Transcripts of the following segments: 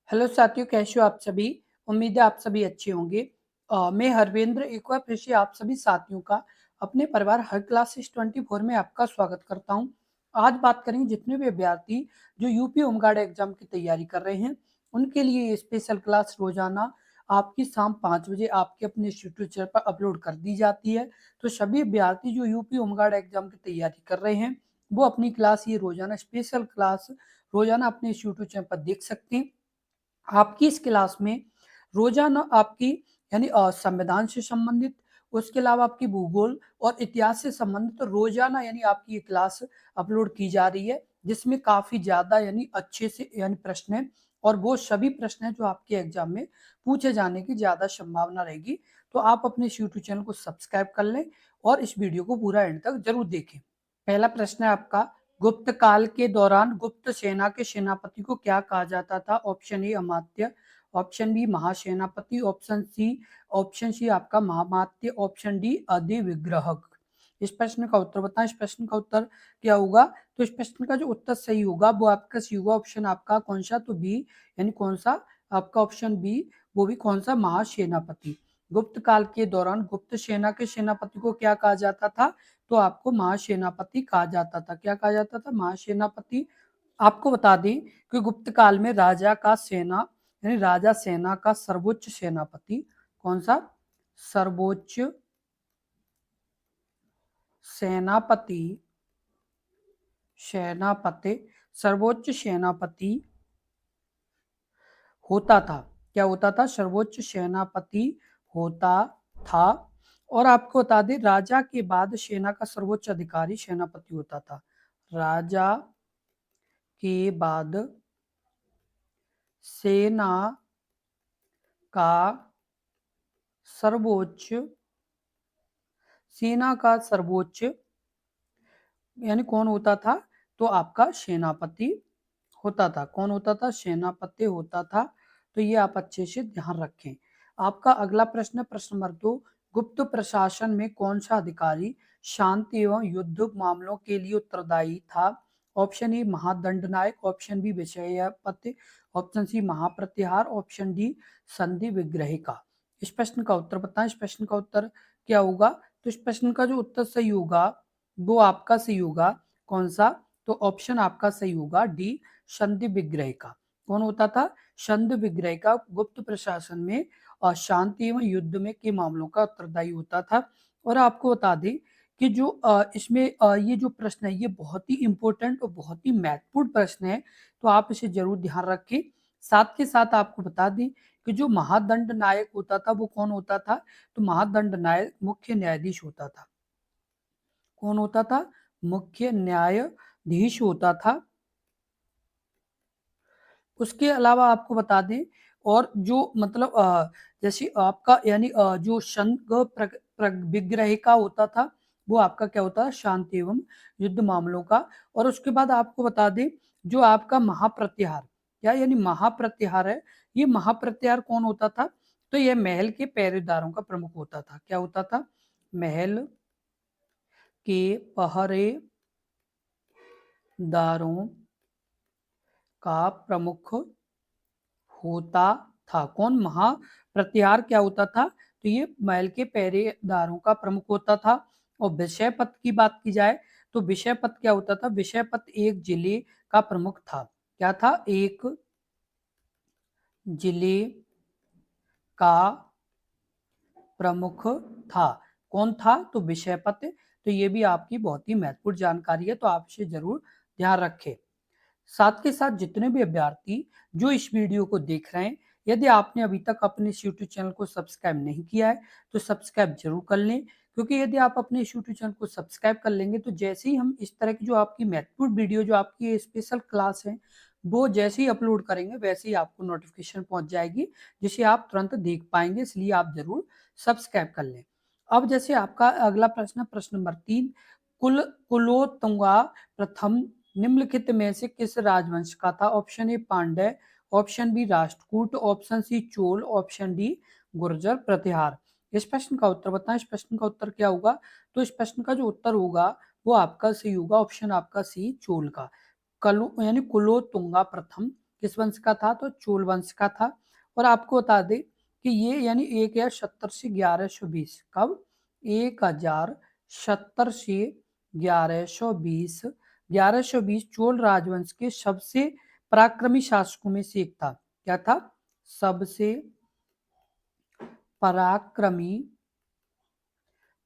Hello साथियों, कैसे हो आप सभी। उम्मीद है आप सभी अच्छे होंगे। मैं हरवेंद्र एक बार फिर से आप सभी साथियों का अपने परिवार हर क्लासेस 24 में आपका स्वागत करता हूं। आज बात करेंगे जितने भी अभ्यर्थी जो यूपी होमगार्ड एग्जाम की तैयारी कर रहे हैं उनके लिए ये स्पेशल क्लास रोजाना आपकी शाम 5 बजे आपके अपने यूट्यूब चैनल पर अपलोड कर दी जाती है। तो सभी अभ्यर्थी जो यूपी होमगार्ड एग्जाम की तैयारी कर रहे हैं वो अपनी क्लास ये रोजाना स्पेशल क्लास रोजाना अपने यूट्यूब चैनल पर देख सकते हैं। आपकी इस क्लास में रोजाना आपकी यानी संविधान से संबंधित, उसके अलावा आपकी भूगोल और इतिहास से संबंधित तो रोजाना यानी आपकी ये क्लास अपलोड की जा रही है, जिसमें काफी ज्यादा यानी अच्छे से यानी प्रश्न है और वो सभी प्रश्न है जो आपके एग्जाम में पूछे जाने की ज्यादा संभावना रहेगी। तो आप अपने यूट्यूब चैनल को सब्सक्राइब कर लें और इस वीडियो को पूरा एंड तक जरूर देखें। पहला प्रश्न है आपका, गुप्त काल के दौरान गुप्त सेना के सेनापति को क्या कहा जाता था। ऑप्शन ए अमात्य, ऑप्शन बी महासेनापति, ऑप्शन सी आपका महामात्य, ऑप्शन डी अधिविग्रहक। इस प्रश्न का उत्तर बताएं। इस प्रश्न का उत्तर क्या होगा। तो इस प्रश्न का जो उत्तर सही होगा वो आपका सही होगा ऑप्शन आपका कौन सा, तो बी, यानी कौन सा आपका ऑप्शन बी, वो भी कौन सा, महासेनापति। गुप्त काल के दौरान गुप्त सेना के सेनापति को क्या कहा जाता था, तो आपको महासेनापति कहा जाता था। क्या कहा जाता था, महासेनापति। आपको बता दें कि गुप्त काल में राजा का सेना यानी राजा सेना का सर्वोच्च सेनापति कौन सा, सर्वोच्च सेनापति, सेनापति सर्वोच्च सेनापति होता था। क्या होता था, सर्वोच्च सेनापति होता था। और आपको बता दें राजा के बाद सेना का सर्वोच्च अधिकारी सेनापति होता था। राजा के बाद सेना का सर्वोच्च सेना का सर्वोच्च यानी कौन होता था, तो आपका सेनापति होता था। कौन होता था, सेनापति होता था। तो ये आप अच्छे से ध्यान रखें। आपका अगला प्रश्न, प्रश्न नंबर 2, गुप्त प्रशासन में कौन सा अधिकारी शांति एवं युद्ध मामलों के लिए उत्तरदायी था। ऑप्शन ए महादंड नायक, ऑप्शन बी विषयपति, ऑप्शन सी महाप्रतिहार, ऑप्शन डी संधि विग्रहिका। इस प्रश्न का उत्तर बताएं। इस प्रश्न का उत्तर क्या होगा, तो इस प्रश्न का जो उत्तर सही होगा वो आपका सही होगा कौन सा, तो ऑप्शन आपका सही होगा डी संधि विग्रह का। कौन होता था, संधि विग्रह का गुप्त प्रशासन में और शांति एवं युद्ध में के मामलों का उत्तरदायी होता था। और आपको बता दें कि जो इसमें ये जो प्रश्न है ये बहुत ही इंपॉर्टेंट और बहुत ही महत्वपूर्ण प्रश्न है, तो आप इसे जरूर ध्यान रखें। साथ के साथ आपको बता दें कि जो महादंड नायक होता था वो कौन होता था, तो महादंड नायक मुख्य न्यायाधीश होता था। कौन होता था, मुख्य न्यायाधीश होता था। उसके अलावा आपको बता दें और जो मतलब जैसे आपका यानी जो विग्रह का होता था वो आपका क्या होता है, शांति एवं युद्ध मामलों का। और उसके बाद आपको बता दें जो आपका महाप्रतिहार या यानी महाप्रतिहार है, ये महाप्रतिहार कौन होता था, तो यह महल के पहरेदारों का प्रमुख होता था। क्या होता था, महल के पहरेदारों का प्रमुख होता था। कौन, महाप्रतिहार क्या होता था, तो ये महल के पहरेदारों का प्रमुख होता था। और विषय पद की बात की जाए तो विषय पद क्या होता था, विषय पद एक जिले का प्रमुख था। क्या था, एक जिले का प्रमुख था। कौन था, तो विषय पद। तो ये भी आपकी बहुत ही महत्वपूर्ण जानकारी है, तो आप इसे जरूर ध्यान रखें। साथ के साथ जितने भी अभ्यर्थी जो इस वीडियो को देख रहे हैं, यदि आपने अभी तक अपने इस यूट्यूब चैनल को सब्सक्राइब नहीं किया है तो सब्सक्राइब जरूर कर लें, क्योंकि यदि आप अपने इस यूट्यूब चैनल को सब्सक्राइब कर लेंगे तो जैसे ही हम इस तरह की जो आपकी महत्वपूर्ण वीडियो जो आपकी स्पेशल क्लास है वो जैसे ही अपलोड करेंगे वैसे ही आपको नोटिफिकेशन पहुंच जाएगी, जिसे आप तुरंत देख पाएंगे। इसलिए आप जरूर सब्सक्राइब कर लें। अब जैसे आपका अगला प्रश्न, प्रश्न नंबर 3, कुलोत्तुंगा प्रथम निम्नलिखित में से किस राजवंश का था। Option A Pandya, option B Rashtrakuta, option C Chola, option D Gurjara Pratihara. इस प्रश्न का उत्तर बताएं। इस प्रश्न का उत्तर क्या होगा, तो इस प्रश्न का जो उत्तर होगा वो आपका सही होगा ऑप्शन आपका सी चोल का। कलु यानी कुलोत्तुंगा प्रथम किस वंश का था, तो चोल वंश का था। और आपको बता दें कि ये यानी 1070 से 1120, कब 1070 से 1120, 1120 चोल राजवंश के सबसे पराक्रमी शासकों में से एक था। क्या था? सबसे पराक्रमी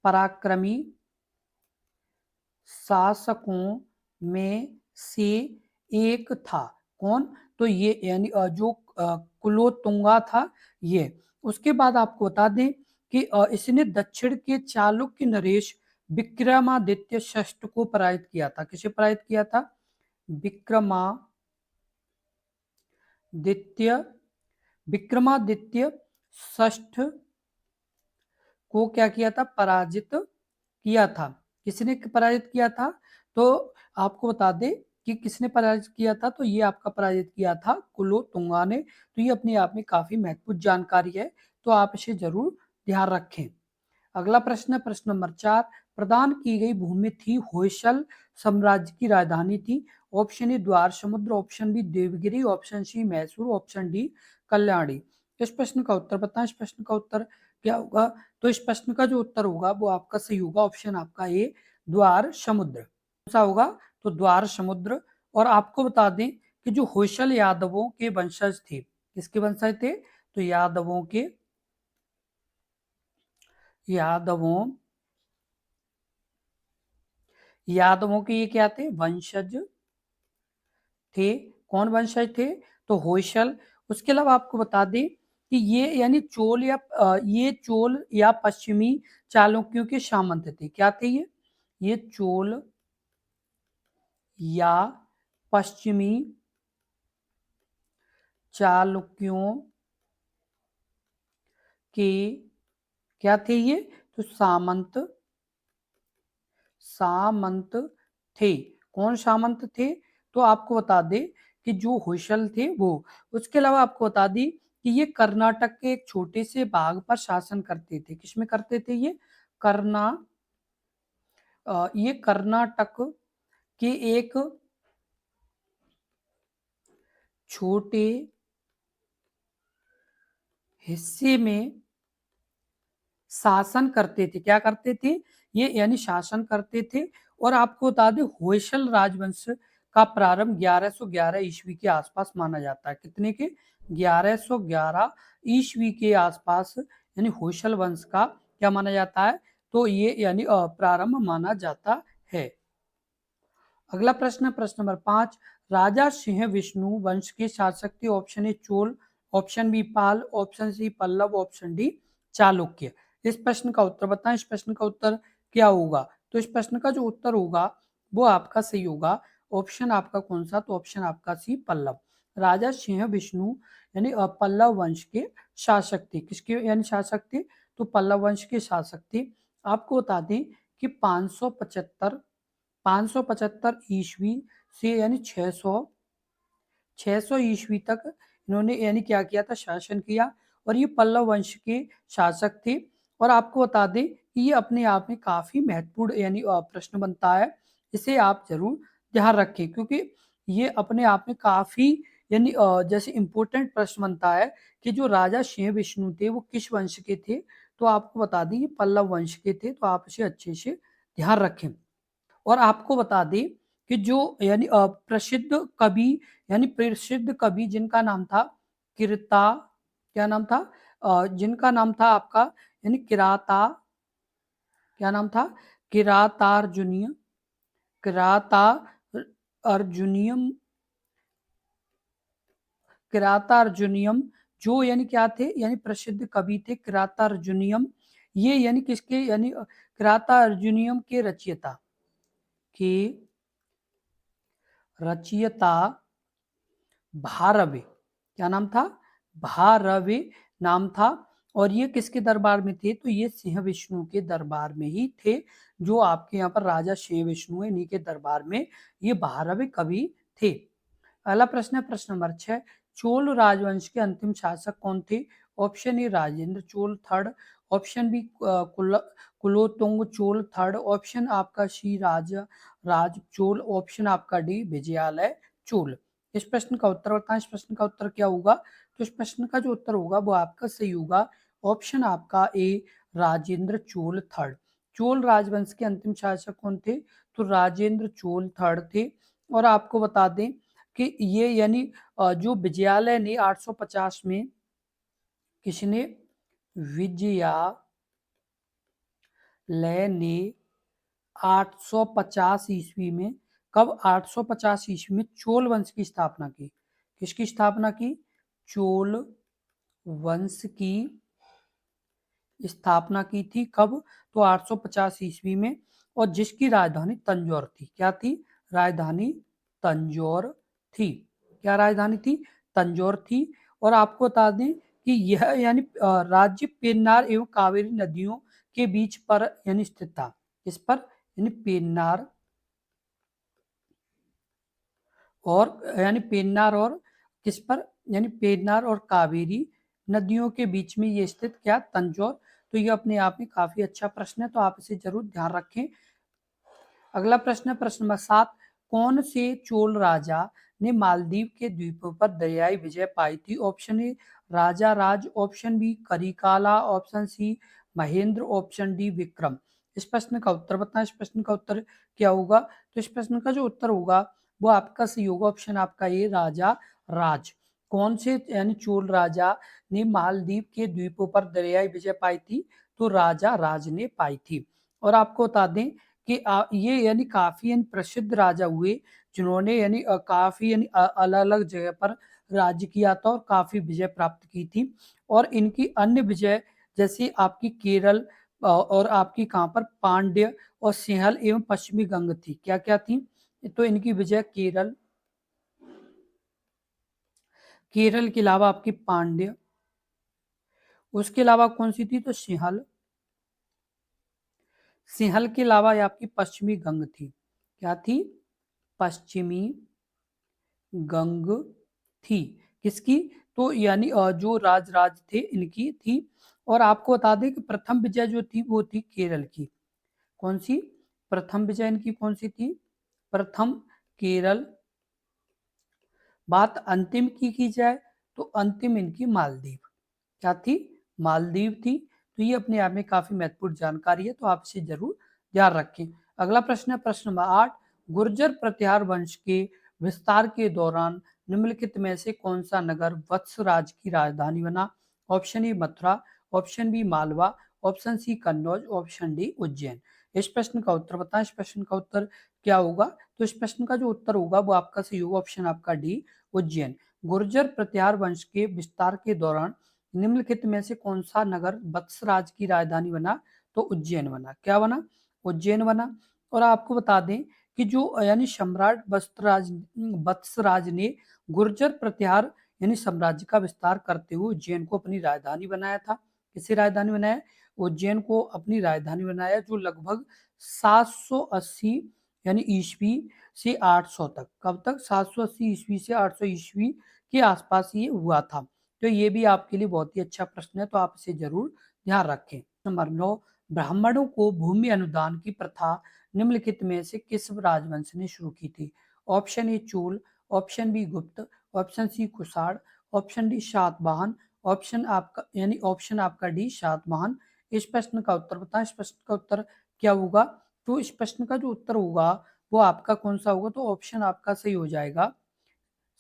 पराक्रमी शासकों में से एक था। कौन? तो ये यानी जो कुलोत्तुंगा था ये। उसके बाद आपको बता दें कि इसने दक्षिण के चालुक्य नरेश विक्रमादित्य षष्ठ को पराजित किया था। किसे पराजित किया था? विक्रमादित्य षष्ठ को क्या किया था? पराजित किया था। किसने पराजित किया था? तो आपको बता दें कि किसने पराजित किया था, तो ये आपका पराजित किया था कुलोत्तुंगा ने। तो ये अपने आप में काफी महत्वपूर्ण जानकारी है, तो आप इसे जरूर ध्यान रखें। अगला प्रश्न है प्रश्न नंबर 4। प्रदान की गई भूमि थी होयसल साम्राज्य की राजधानी थी। Option A Dwarasamudra, option B Devagiri, option C Mysore, option D Kalyani. इस प्रश्न का उत्तर बताएं। इस प्रश्न का उत्तर क्या होगा? तो इस प्रश्न का जो उत्तर होगा वो आपका सही होगा, ऑप्शन आपका ए द्वार समुद्र। कौन सा होगा? तो द्वार समुद्र। और आपको बता दें कि जो होयसल यादवों के वंशज थे, किसके वंशज थे? तो यादवों के ये क्या थे? वंशज थे। कौन वंशज थे? तो होयसल। उसके अलावा आपको बता दें कि ये यानी ये चोल या पश्चिमी चालुक्यों के सामंत थे। क्या थे ये चोल या पश्चिमी चालुक्यों के क्या थे ये? तो सामंत थे। कौन सामंत थे? तो आपको बता दें कि जो होयसल थे वो। उसके अलावा आपको बता दी कि ये कर्नाटक के एक छोटे से भाग पर शासन करते थे। किसमें करते थे ये? ये कर्नाटक के एक छोटे हिस्से में शासन करते थे। क्या करते थे? ये यानी शासन करते थे। और आपको बता दें होयसल राजवंश का प्रारंभ 1111 ईस्वी के आसपास माना जाता है। कितने के? 1111 ईस्वी के आसपास यानी होयसल वंश का क्या माना जाता है? तो ये यानी प्रारंभ माना जाता है। अगला प्रश्न है प्रश्न नंबर 5। राजा सिंह विष्णु वंश के शासक थे। Option A Chola, option B Pala, option C Pallava, option D Chalukya. इस प्रश्न का उत्तर बताएं। इस प्रश्न का उत्तर क्या होगा? तो इस प्रश्न का जो उत्तर होगा वो आपका सही होगा। ऑप्शन आपका कौन सा? तो ऑप्शन आपका सी पल्लव। राजा सिंह विष्णु यानी पल्लव वंश के शासक थे। किसके यानी शासक थे? तो पल्लव वंश के शासक थे। आपको बता दें कि 575 ईस्वी से यानी 600 ईस्वी तक इन्होंने यानी क्या किया था? शासन किया। और ये पल्लव वंश के शासक थे। और आपको बता दें कि ये अपने आप में काफी महत्वपूर्ण यानी प्रश्न बनता है। इसे आप जरूर ध्यान रखें, क्योंकि ये अपने आप में काफी यानी जैसे इंपॉर्टेंट प्रश्न बनता है कि जो राजा सिंह विष्णु थे वो किस वंश के थे। तो आपको बता दें ये पल्लव वंश के थे। तो आप इसे अच्छे से ध्यान रखें। और आपको बता दें कि जो यानी प्रसिद्ध कवि जिनका नाम था किरता, क्या नाम था? जिनका नाम था आपका यानी किराता, क्या नाम था? किरातार्जुनीय, किराता अर्जुनियम, किरातार्जुनियम। जो यानी क्या थे? यानी प्रसिद्ध कवि थे किरातार्जुनियम। ये यानी किसके यानी किरातार्जुनियम के रचयिता भारवे। क्या नाम था? भारवे नाम था। और ये किसके दरबार में थे? तो ये सिंह विष्णु के दरबार में ही थे। जो आपके यहाँ पर राजा सिंह विष्णु है इन्हीं के दरबार में ये भारवे कवि थे। अगला प्रश्न है प्रश्न नंबर 6। चोल राजवंश के अंतिम शासक कौन थे? Option A Rajendra Chola third, option B Kulothunga Chola third, option आपका सी राज चोल, ऑप्शन आपका डी विजयालय चोल। इस प्रश्न का उत्तर बताएं। इस प्रश्न का उत्तर क्या होगा? तो इस प्रश्न का जो उत्तर होगा वो आपका सही होगा ऑप्शन आपका ए, राजेंद्र चोल थर्ड। चोल राजवंश के अंतिम शासक कौन थे? तो राजेंद्र चोल थर्ड थे। और आपको बता दें कि ये यानी जो विजयालय ने 850 में, किसने? विजयालय ने 850 ईस्वी में, कब? 850 ईस्वी में चोल वंश की स्थापना की। किसकी स्थापना की? चोल वंश की स्थापना की थी। कब? तो 850 ईस्वी में। और जिसकी राजधानी तंजौर थी। क्या थी? राजधानी तंजौर थी। क्या राजधानी थी? तंजौर थी। और आपको बता दें कि यह यानी राज्य पेन्नार एवं कावेरी नदियों के बीच पर यानी स्थित था। इस पर यानी पेन्नार और यानी पेन्नार और किस पर? यानी पेन्नार और कावेरी नदियों के बीच में ये स्थित क्या? तंजौर। तो ये अपने आप में काफी अच्छा प्रश्न है, तो आप इसे जरूर ध्यान रखें। अगला प्रश्न है प्रश्न नंबर 7। कौन से चोल राजा ने मालदीव के द्वीपों पर दरियाई विजय पाई थी? Option A Rajaraja, option B Karikala, option C Mahendra, option D Vikram. इस प्रश्न का उत्तर बताएं। इस प्रश्न का उत्तर क्या होगा? तो इस प्रश्न का जो उत्तर होगा वो आपका सही होगा ऑप्शन आपका ए, राजा राज। कौन से यानी चोल राजा ने मालदीव के द्वीपों पर दरियाई विजय पाई थी? तो राजा राज ने पाई थी। और आपको बता दें कि ये यानी काफी यानी प्रसिद्ध राजा हुए, जिन्होंने यानी काफी यानी अलग अलग जगह पर राज्य किया था और काफी विजय प्राप्त की थी। और इनकी अन्य विजय जैसे आपकी केरल और आपकी कहाँ पर पांड्य और सिंहल एवं पश्चिमी गंग थी। क्या क्या थी? तो इनकी विजय केरल, केरल के अलावा आपकी पांड्य, उसके अलावा कौन सी थी? तो सिंहल, सिंहल के अलावा ये आपकी पश्चिमी गंग थी। क्या थी? पश्चिमी गंग थी। किसकी? तो यानी जो राज थे इनकी थी। और आपको बता दें कि प्रथम विजय जो थी वो थी केरल की। कौन सी? प्रथम विजय इनकी कौन सी थी? प्रथम केरल। बात अंतिम की जाए तो अंतिम इनकी मालदीव। क्या थी? मालदीव थी। तो ये अपने आप में काफी महत्वपूर्ण जानकारी है, तो आप इसे जरूर ध्यान रखें। अगला प्रश्न है प्रश्न नंबर 8। गुर्जर प्रतिहार वंश के विस्तार के दौरान निम्नलिखित में से कौन सा नगर वत्सराज की राजधानी बना? Option A Mathura, option B Malwa, option C Kannauj, option D Ujjain. इस प्रश्न का उत्तर बताएं। इस प्रश्न का उत्तर क्या होगा? तो इस प्रश्न का जो उत्तर होगा वो आपका सही होगा ऑप्शन आपका डी, उज्जैन। गुर्जर प्रतिहार वंश के विस्तार के दौरान निम्नलिखित में से कौन सा नगर वत्सराज की राजधानी बना? तो उज्जैन बना। क्या बना? उज्जैन बना। और आपको बता दें कि जो यानी सम्राट वत्सराज ने गुर्जर प्रतिहार यानी साम्राज्य का विस्तार करते हुए उज्जैन को अपनी राजधानी बनाया था। किसे राजधानी बनाया? उज्जैन को अपनी राजधानी बनाया, जो लगभग 780 यानी ईस्वी से 800 तक। कब तक? 780 ईस्वी से 800 ईस्वी के आसपास ये हुआ था। तो ये भी आपके लिए बहुत ही अच्छा प्रश्न है, तो आप इसे जरूर ध्यान रखें। नंबर 9। ब्राह्मणों को भूमि अनुदान की प्रथा निम्नलिखित में से किस राजवंश ने शुरू की थी? Option A Chola, option B Gupta, option C Kushan, option D Satavahana, option आपका डी सातवाहन। इस प्रश्न का उत्तर बताएं। इस प्रश्न का उत्तर क्या होगा? तो इस प्रश्न का जो उत्तर होगा वो आपका कौन सा होगा? तो ऑप्शन आपका सही हो जाएगा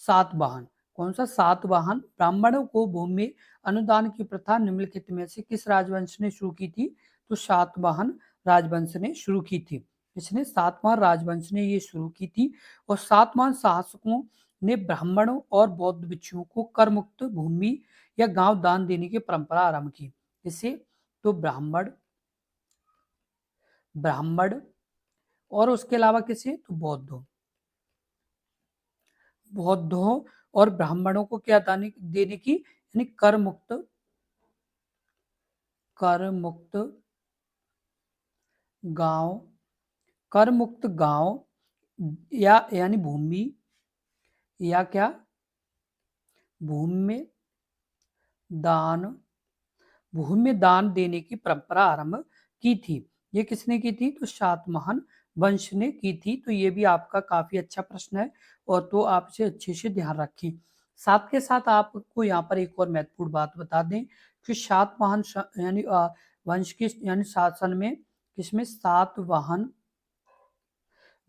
सातवाहन। कौन सा? सातवाहन। ब्राह्मणों को भूमि अनुदान की प्रथा निम्नलिखित में से किस राजवंश ने शुरू की थी? तो सातवाहन राजवंश ने शुरू की थी। इसने सातवाहन राजवंश ने ये शुरू की थी। और सातवाहन शासकों ने ब्राह्मणों और बौद्ध भिक्षुओं को कर मुक्त भूमि या गांव दान देने की परंपरा आरंभ की। इसे तो ब्राह्मण, ब्राह्मण और उसके अलावा किसे? तो बौद्धों, बौद्धों और ब्राह्मणों को क्या देने की? यानी कर मुक्त गांव, कर मुक्त गांव या यानी भूमि या क्या? भूमि दान, भूमि दान देने की परंपरा आरंभ की थी। ये किसने की थी? तो सातवाहन वंश ने की थी? तो ये भी आपका काफी अच्छा प्रश्न है, और तो आप इसे अच्छे से ध्यान रखें। साथ के साथ आपको यहाँ पर एक और महत्वपूर्ण बात बता दें कि सातवाहन यानी वंश के यानी शासन में, किसमें, सातवाहन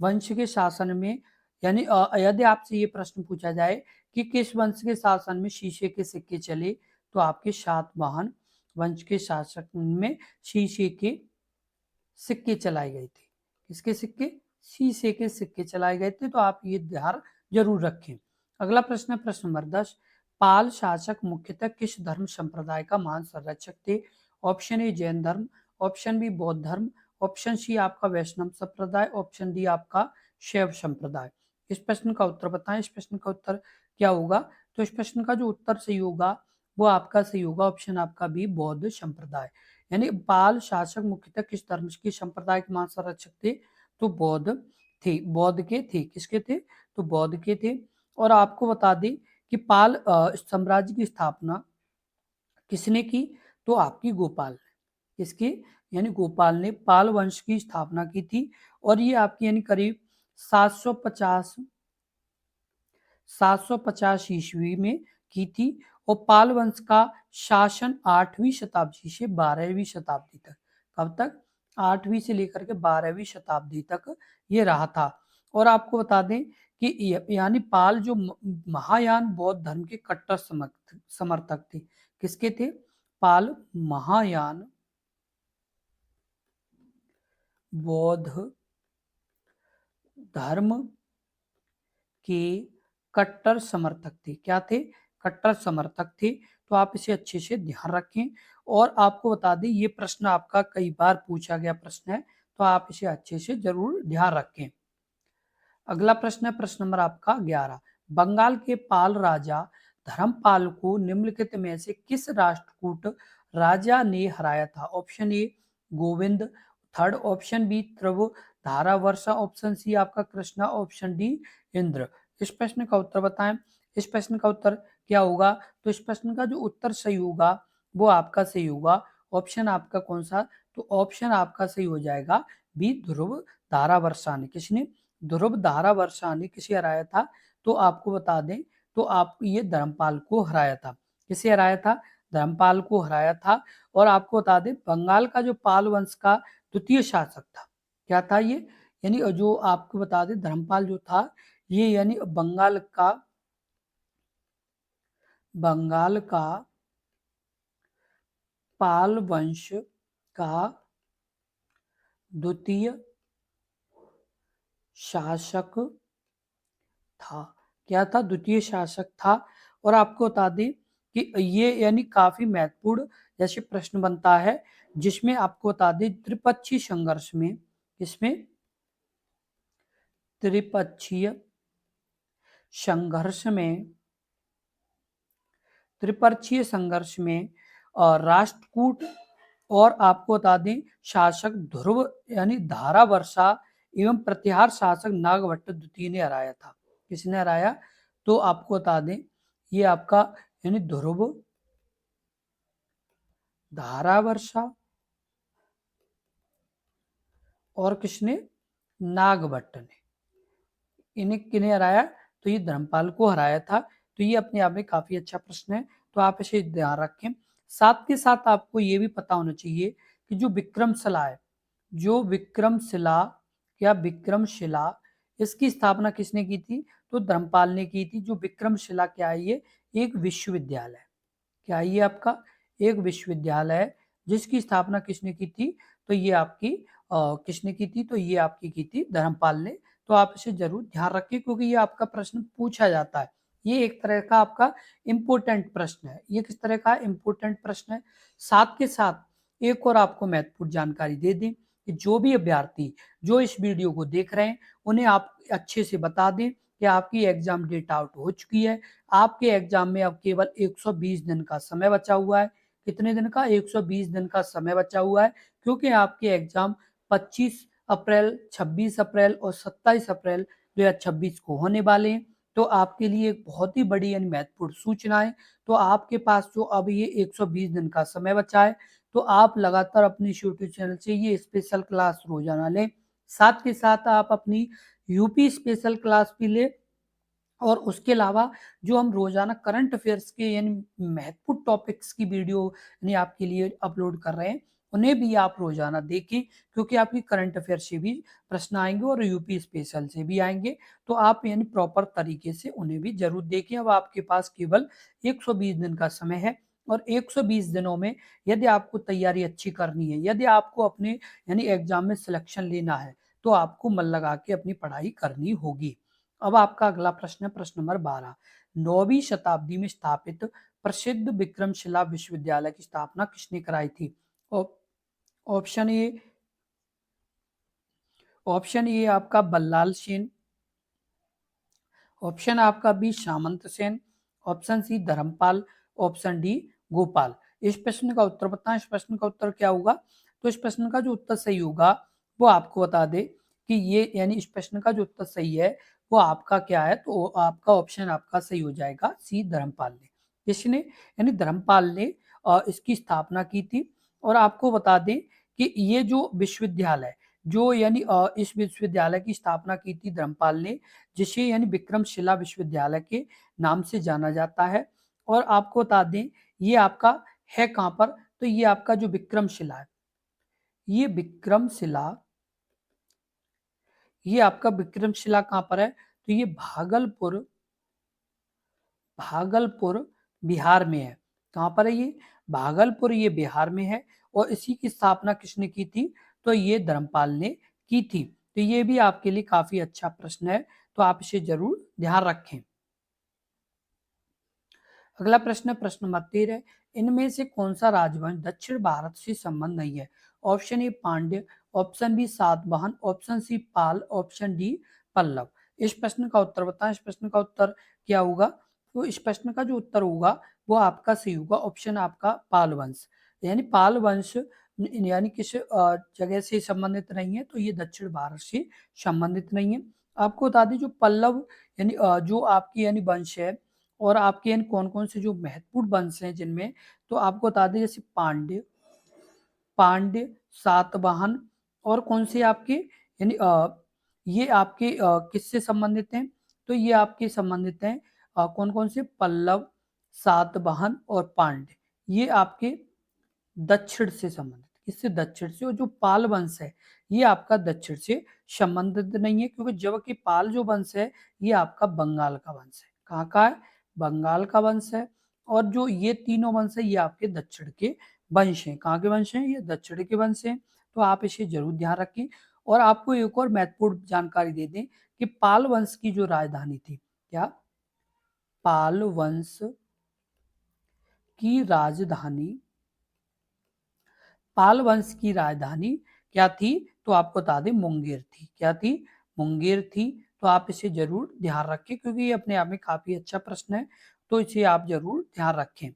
वंश के शासन में, यानी यदि आपसे ये प्रश्न पूछा जाए कि किस वंश के शासन में शीशे के सिक्के चले, तो आपके सातवाहन वंश के शासक में शीशे के सिक्के चलाए गए थे। किसके सिक्के? शीशे के सिक्के चलाए गए थे। तो आप ये ध्यान जरूर रखें। अगला प्रश्न है प्रश्न नंबर 10। पाल शासक मुख्यतः किस धर्म संप्रदाय का महान संरक्षक थे? ऑप्शन ए जैन धर्म, ऑप्शन बी बौद्ध धर्म, ऑप्शन सी आपका वैष्णव संप्रदाय, ऑप्शन डी आपका शैव संप्रदाय। इस प्रश्न का उत्तर बताएं। इस प्रश्न का उत्तर क्या होगा? तो इस प्रश्न का जो उत्तर सही होगा वो आपका सही होगा ऑप्शन आपका बी बौद्ध संप्रदाय। यानी पाल शासक मुख्यतः किस धर्म के संप्रदाय के महान संरक्षक थे? तो बौद्ध थे। बौद्ध के थे। किसके थे? तो बौद्ध के थे। और आपको बता दें कि पाल साम्राज्य की स्थापना किसने की? तो आपकी गोपाल ने। किसकी? यानी गोपाल ने पाल वंश की स्थापना की थी। और ये आपकी यानी करीब 750 ईस्वी में की थी। और पाल वंश का शासन 8वीं शताब्दी से 12वीं शताब्दी तक, कब तक? 8वीं से लेकर के 12वीं शताब्दी तक ये रहा था। और आपको बता दें कि यानी पाल जो महायान बौद्ध धर्म के कट्टर समर्थक थे। किसके थे? पाल महायान बौद्ध धर्म के कट्टर समर्थक थे। क्या थे? कट्टर समर्थक थे। तो आप इसे अच्छे से ध्यान रखें। और आपको बता दें ये प्रश्न आपका कई बार पूछा गया प्रश्न है, तो आप इसे अच्छे से जरूर ध्यान रखें। अगला प्रश्न है प्रश्न नंबर आपका 11। बंगाल के पाल राजा धर्मपाल को निम्नलिखित में से किस राष्ट्रकूट राजा ने हराया था? Option A Govind, third option B Dhruva Dharavarsha, option C आपका कृष्णा, ऑप्शन डी इंद्र। इस प्रश्न का उत्तर बताएं। इस प्रश्न का उत्तर क्या होगा? तो इस प्रश्न का जो उत्तर सही होगा वो आपका सही होगा ऑप्शन आपका कौन सा? तो ऑप्शन आपका सही हो जाएगा बी ध्रुव धारावर्षा ने। किसने? ध्रुव धारावर्षा ने किसे हराया था? तो आपको बता दें, तो आप ये धर्मपाल को हराया था। किसे हराया था? धर्मपाल को हराया था। और आपको बता दें बंगाल का जो पाल वंश का द्वितीय शासक था, क्या था ये? यानी जो आपको बता दें धर्मपाल जो था ये यानी बंगाल का पाल वंश का द्वितीय शासक था। क्या था? द्वितीय शासक था। और आपको बता दें कि ये यानी काफी महत्वपूर्ण जैसे प्रश्न बनता है, जिसमें आपको बता दें त्रिपक्षीय संघर्ष में, इसमें त्रिपक्षीय संघर्ष में त्रिपक्षीय संघर्ष में राष्ट्रकूट और आपको बता दें शासक ध्रुव यानी धारावर्षा एवं प्रतिहार शासक नागभट्ट द्वितीय ने हराया था। किसने हराया? तो आपको बता दें ये आपका यानी ध्रुव धारावर्षा और किसने? नागभट्ट ने। इन्हें किन्हें हराया? तो ये धर्मपाल को हराया था। तो ये अपने आप में काफी अच्छा प्रश्न है, तो आप इसे ध्यान रखें। साथ के साथ आपको ये भी पता होना चाहिए कि जो विक्रमशिला है, जो विक्रमशिला या विक्रमशिला, इसकी स्थापना किसने की थी? तो धर्मपाल ने की थी। जो विक्रमशिला क्या है? ये एक विश्वविद्यालय है। क्या है ये आपका? एक विश्वविद्यालय है, जिसकी स्थापना किसने की थी? तो ये आपकी किसने की थी? तो ये आपकी की थी धर्मपाल ने। तो आप इसे जरूर ध्यान रखें क्योंकि ये आपका प्रश्न पूछा जाता है। ये एक तरह का आपका इम्पोर्टेंट प्रश्न है। ये किस तरह का इम्पोर्टेंट प्रश्न है? साथ के साथ एक और आपको महत्वपूर्ण जानकारी दे दें कि जो भी अभ्यर्थी जो इस वीडियो को देख रहे हैं उन्हें आप अच्छे से बता दें कि आपकी एग्जाम डेट आउट हो चुकी है। आपके एग्जाम में अब केवल 120 दिन का समय बचा हुआ है। कितने दिन का? 120 दिन का समय बचा हुआ है, क्योंकि आपके एग्जाम 25 अप्रैल, 26 अप्रैल और 27 अप्रैल 2026 को होने वाले हैं। तो आपके लिए एक बहुत ही बड़ी यानी महत्वपूर्ण सूचना है। तो आपके पास जो अब ये 120 दिन का समय बचा है, तो आप लगातार अपने यूट्यूब चैनल से ये स्पेशल क्लास रोजाना लें। साथ के साथ आप अपनी यूपी स्पेशल क्लास भी ले, और उसके अलावा जो हम रोजाना करंट अफेयर्स के यानी महत्वपूर्ण टॉपिक्स की वीडियो यानी आपके लिए अपलोड कर रहे हैं, उन्हें भी आप रोजाना देखें, क्योंकि आपकी करंट अफेयर से भी प्रश्न आएंगे और यूपी स्पेशल से भी आएंगे। तो आप यानी प्रॉपर तरीके से उन्हें भी जरूर देखें। अब आपके पास केवल 120 दिन का समय है, और 120 दिनों में यदि आपको तैयारी अच्छी करनी है, यदि आपको अपने यानी एग्जाम में सिलेक्शन लेना है, तो आपको मन लगा के अपनी पढ़ाई करनी होगी। अब आपका अगला प्रश्न है प्रश्न नंबर 12। 9वीं शताब्दी में स्थापित प्रसिद्ध विक्रमशिला विश्वविद्यालय की स्थापना किसने कराई थी? ऑप्शन ए ऑप्शन ए आपका बल्लाल सेन, ऑप्शन आपका B Samanta Sen, option C Dharmapal, option D Gopal. इस प्रश्न का उत्तर बताएं। इस प्रश्न का उत्तर क्या होगा? तो इस प्रश्न का जो उत्तर सही होगा वो आपको बता दे कि ये यानी इस प्रश्न का जो उत्तर सही है वो आपका क्या है, तो आपका ऑप्शन आपका सही हो जाएगा सी धर्मपाल ने। जिसने यानी धर्मपाल ने इसकी स्थापना की थी। और आपको बता दें कि ये जो विश्वविद्यालय जो यानी इस विश्वविद्यालय की स्थापना की थी धर्मपाल ने, जिसे यानी विक्रमशिला विश्वविद्यालय के नाम से जाना जाता है। और आपको बता दें ये आपका है कहाँ पर? तो ये आपका जो विक्रमशिला है, ये विक्रमशिला ये आपका विक्रमशिला कहाँ पर है? तो ये भागलपुर भागलपुर बिहार में है। कहाँ पर है ये? भागलपुर ये बिहार में है। और इसी की स्थापना किसने की थी? तो ये धर्मपाल ने की थी। तो ये भी आपके लिए काफी अच्छा प्रश्न है, तो आप इसे जरूर ध्यान रखें। अगला प्रश्न है प्रश्न नंबर 13। इनमें से कौन सा राजवंश दक्षिण भारत से संबंध नहीं है? Option A Pandya, option B Satavahana, option C Pala, option D Pallava. इस प्रश्न का उत्तर बताएं। इस प्रश्न का उत्तर क्या होगा? तो इस प्रश्न का जो उत्तर होगा वो आपका सही होगा, ऑप्शन आपका पाल वंश। यानी पाल वंश यानी किस जगह से संबंधित नहीं है? तो ये दक्षिण भारत से संबंधित नहीं है। आपको बता दें जो पल्लव यानी जो आपकी यानी वंश है, और आपके यानी कौन कौन से जो महत्वपूर्ण वंश हैं जिनमें, तो आपको बता दें जैसे पांड्य पांड्य सातवाहन, और कौन से आपके यानी ये आपके किससे संबंधित हैं? तो ये आपके संबंधित हैं कौन कौन से? पल्लव, सातवाहन और पांड्य। ये आपके दक्षिण से संबंधित, किससे? दक्षिण से। और जो पाल वंश है ये आपका दक्षिण से संबंधित नहीं है, क्योंकि जबकि पाल जो वंश है ये आपका बंगाल का वंश है। कहाँ का है? बंगाल का वंश है। और जो ये तीनों वंश है ये आपके दक्षिण के वंश हैं। कहाँ के वंश हैं? ये दक्षिण के वंश हैं। तो आप इसे जरूर ध्यान रखें। और आपको एक और महत्वपूर्ण जानकारी दे दें कि पाल वंश की जो राजधानी थी, क्या? पाल वंश की राजधानी पाल वंश की राजधानी क्या थी? तो आपको बता दें मुंगेर थी। क्या थी? मुंगेर थी। तो आप इसे जरूर ध्यान रखें, क्योंकि ये अपने आप में काफी अच्छा प्रश्न है, तो इसे आप जरूर ध्यान रखें।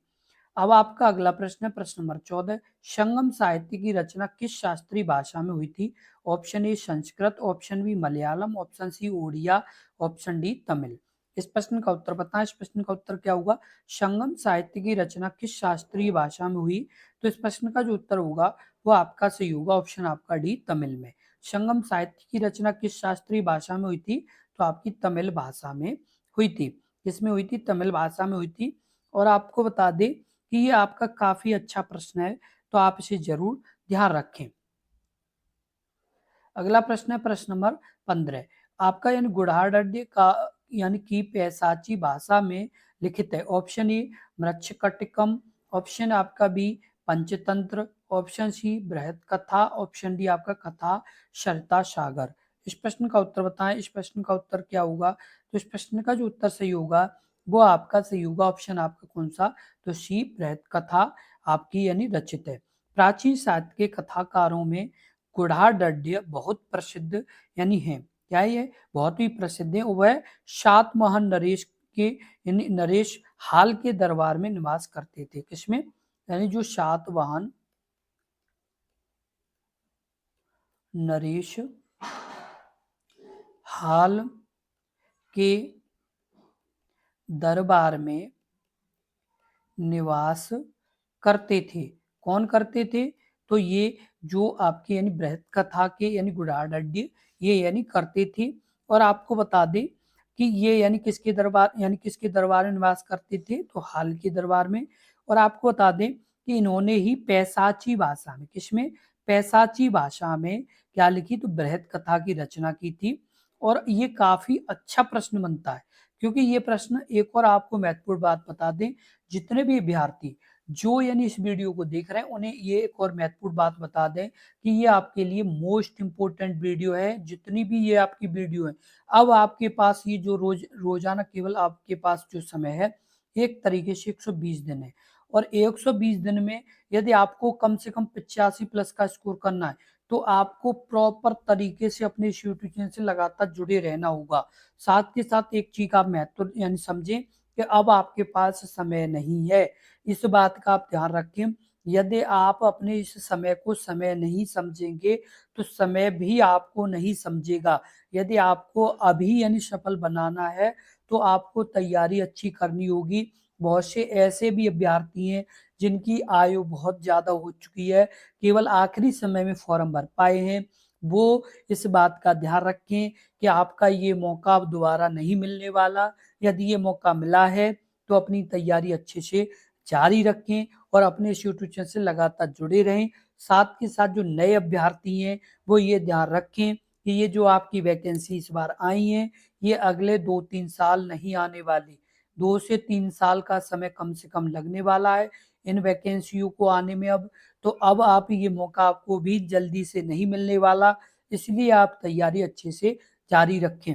अब आपका अगला प्रश्न है प्रश्न नंबर 14। संगम साहित्य की रचना किस शास्त्रीय भाषा में हुई थी? Option A Sanskrit, option B Malayalam, option C Oriya, option D Tamil. इस प्रश्न का उत्तर बताएं। इस प्रश्न का उत्तर क्या होगा? संगम साहित्य की रचना किस शास्त्रीय भाषा में हुई? तो इस प्रश्न का जो उत्तर होगा वो आपका सही होगा, ऑप्शन आपका डी तमिल में। संगम साहित्य की रचना किस शास्त्रीय भाषा में हुई थी? तो आपकी तमिल भाषा में हुई थी। किसमें हुई थी? तमिल भाषा में हुई थी। और आपको बता दें कि ये आपका काफी अच्छा प्रश्न है, तो आप इसे जरूर ध्यान रखें। अगला प्रश्न है प्रश्न नंबर 15। आपका यानी गुढ़ाढड्य का यानी की पैसाची भाषा में लिखित है। ऑप्शन ए मृच्छकटिकम, ऑप्शन आपका बी पंचतंत्र, ऑप्शन सी बृहत कथा, ऑप्शन डी आपका कथा सरिता सागर। इस प्रश्न का उत्तर बताएं। इस प्रश्न का उत्तर क्या होगा? तो इस प्रश्न का जो उत्तर सही होगा वो आपका सही होगा, ऑप्शन आपका कौन सा? तो सी बृहत कथा आपकी यानी रचित है। प्राचीन साहित्य के कथाकारों में गुढ़ाढड्य बहुत प्रसिद्ध यानी है। क्या ये? बहुत ही प्रसिद्ध है। वह सातवाहन नरेश के यानी नरेश हाल के दरबार में निवास करते थे। किसमें? यानी जो सातवाहन नरेश हाल के दरबार में निवास करते थे। कौन करते थे? तो ये जो आपके यानी बृहत कथा के यानी गुढ़ाढड्य ये यानी करते थे। और आपको बता दें कि ये यानी किसके दरबार में निवास करते थे, तो हाल के दरबार में। और आपको बता दें कि इन्होंने ही पैसाची भाषा में, किसमें, पैसाची भाषा में क्या लिखी, तो बृहत कथा की रचना की थी। और ये काफी अच्छा प्रश्न बनता है, क्योंकि ये प्रश्न, एक और आपको महत्वपूर्ण बात बता दें, जितने भी अभ्यर्थी जो यानी इस वीडियो को देख रहे हैं, उन्हें ये एक और महत्वपूर्ण बात बता दें कि ये आपके लिए मोस्ट इंपोर्टेंट वीडियो है। जितनी भी ये आपकी वीडियो है, अब आपके पास ये जो रोजाना केवल आपके पास जो समय है, एक तरीके से 120 दिन है। और 120 दिन में यदि आपको कम से कम 85 प्लस का स्कोर करना है, तो आपको प्रॉपर तरीके से अपने इंस्टीट्यूशन से लगातार जुड़े रहना होगा। साथ के साथ एक चीज आप महत्व यानी समझें कि अब आपके पास समय नहीं है, इस बात का आप ध्यान रखें। यदि आप अपने इस समय को समय नहीं समझेंगे, तो समय भी आपको नहीं समझेगा। यदि आपको अभी यानी सफल बनाना है, तो आपको तैयारी अच्छी करनी होगी। बहुत से ऐसे भी अभ्यर्थी हैं जिनकी आयु बहुत ज्यादा हो चुकी है, केवल आखिरी समय में फॉर्म भर पाए हैं। वो इस बात का ध्यान रखें कि आपका ये मौका अब दोबारा नहीं मिलने वाला। यदि ये मौका मिला है, तो अपनी तैयारी अच्छे से जारी रखें और अपने इंस्टीट्यूशन से लगातार जुड़े रहें। साथ के साथ जो नए अभ्यर्थी हैं, वो ये ध्यान रखें कि ये जो आपकी वैकेंसी इस बार आई हैं, ये अगले 2-3 साल नहीं आने वाली। 2 से 3 साल का समय कम से कम लगने वाला है इन वैकेंसियों को आने में अब। तो अब आप ये मौका आपको भी जल्दी से नहीं मिलने वाला, इसलिए आप तैयारी अच्छे से जारी रखें।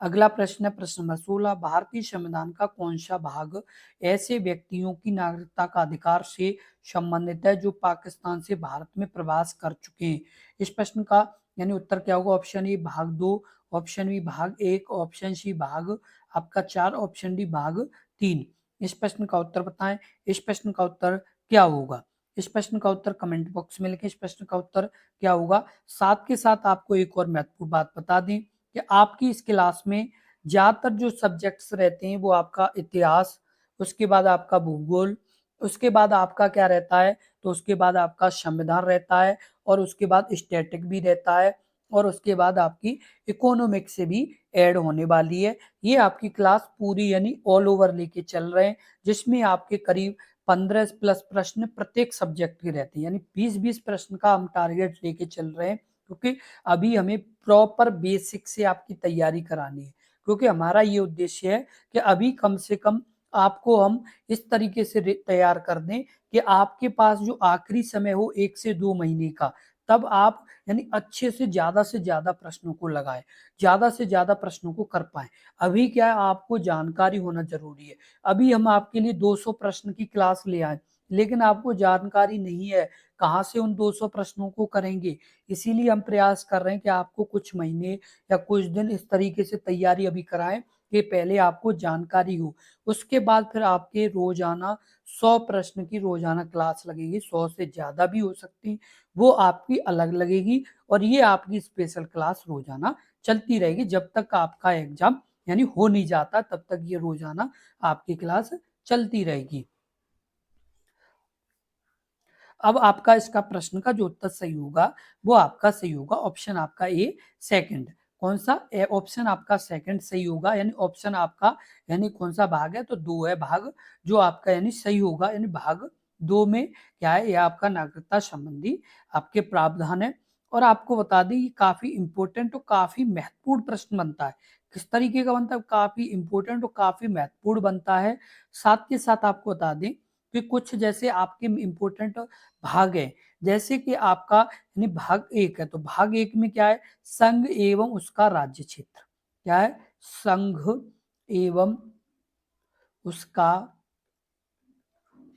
अगला प्रश्न है प्रश्न नंबर 16, भारतीय संविधान का कौन सा भाग ऐसे व्यक्तियों की नागरिकता का अधिकार से संबंधित है जो पाकिस्तान से भारत में प्रवास कर चुके हैं। इस प्रश्न का यानी उत्तर क्या होगा, ऑप्शन ए भाग 2, ऑप्शन बी भाग 1, ऑप्शन सी भाग आपका 4, ऑप्शन डी भाग 3। इस प्रश्न का उत्तर बताएं। इस प्रश्न का उत्तर क्या होगा, इस प्रश्न का उत्तर कमेंट बॉक्स में लिखें। इस प्रश्न का उत्तर क्या होगा। साथ के साथ आपको एक और महत्वपूर्ण बात बता दें कि आपकी इस क्लास में ज्यादातर जो सब्जेक्ट्स रहते हैं, वो आपका इतिहास, उसके बाद आपका भूगोल, उसके बाद आपका क्या रहता है, तो उसके बाद आपका संविधान रहता है, और उसके बाद स्टैटिक भी रहता है, और उसके बाद आपकी इकोनॉमिक्स से भी ऐड होने वाली है। ये आपकी क्लास पूरी यानी ऑल ओवर लेके चल रहे हैं, जिसमें आपके करीब 15 प्लस प्रश्न प्रत्येक सब्जेक्ट के रहते हैं, यानी 20-20 प्रश्न का हम टारगेट लेके चल रहे हैं। क्योंकि अभी हमें प्रॉपर बेसिक से आपकी तैयारी करानी है, क्योंकि हमारा ये उद्देश्य है कि अभी कम से कम आपको हम इस तरीके से तैयार कर दें कि आपके पास जो आखिरी समय हो 1 से 2 महीने का, तब आप यानी अच्छे से ज्यादा प्रश्नों को लगाएं, ज्यादा से ज्यादा प्रश्नों को कर पाए। अभी क्या है, आपको जानकारी होना जरूरी है। अभी हम आपके लिए 200 प्रश्न की क्लास ले आए, लेकिन आपको जानकारी नहीं है कहाँ से उन 200 प्रश्नों को करेंगे। इसीलिए हम प्रयास कर रहे हैं कि आपको कुछ महीने या कुछ दिन इस तरीके से तैयारी अभी कराएं कि पहले आपको जानकारी हो। उसके बाद फिर आपके रोजाना 100 प्रश्न की रोजाना क्लास लगेगी, 100 से ज्यादा भी हो सकती, वो आपकी अलग लगेगी। और ये आपकी स्पेशल क्लास रोजाना चलती रहेगी जब तक आपका एग्जाम यानी हो नहीं जाता, तब तक ये रोजाना आपकी क्लास चलती रहेगी। अब आपका इसका प्रश्न का जो उत्तर सही होगा, वो आपका सही होगा ऑप्शन आपका ए सेकंड। कौन सा, ऑप्शन आपका सेकंड सही होगा, यानी ऑप्शन आपका यानी कौन सा भाग है, तो 2 है भाग, जो आपका यानी सही होगा। यानी भाग 2 में क्या है, यह आपका नागरिकता संबंधी आपके प्रावधान है। और आपको बता दें, ये काफी इंपॉर्टेंट और काफी महत्वपूर्ण प्रश्न बनता है। किस तरीके का बनता है, काफी इंपॉर्टेंट और काफी महत्वपूर्ण बनता है। साथ के साथ आपको बता दें कि कुछ जैसे आपके इंपॉर्टेंट भाग है, जैसे कि आपका यानी भाग 1 है, तो भाग 1 में क्या है, संघ एवं उसका राज्य क्षेत्र। क्या है, संघ एवं उसका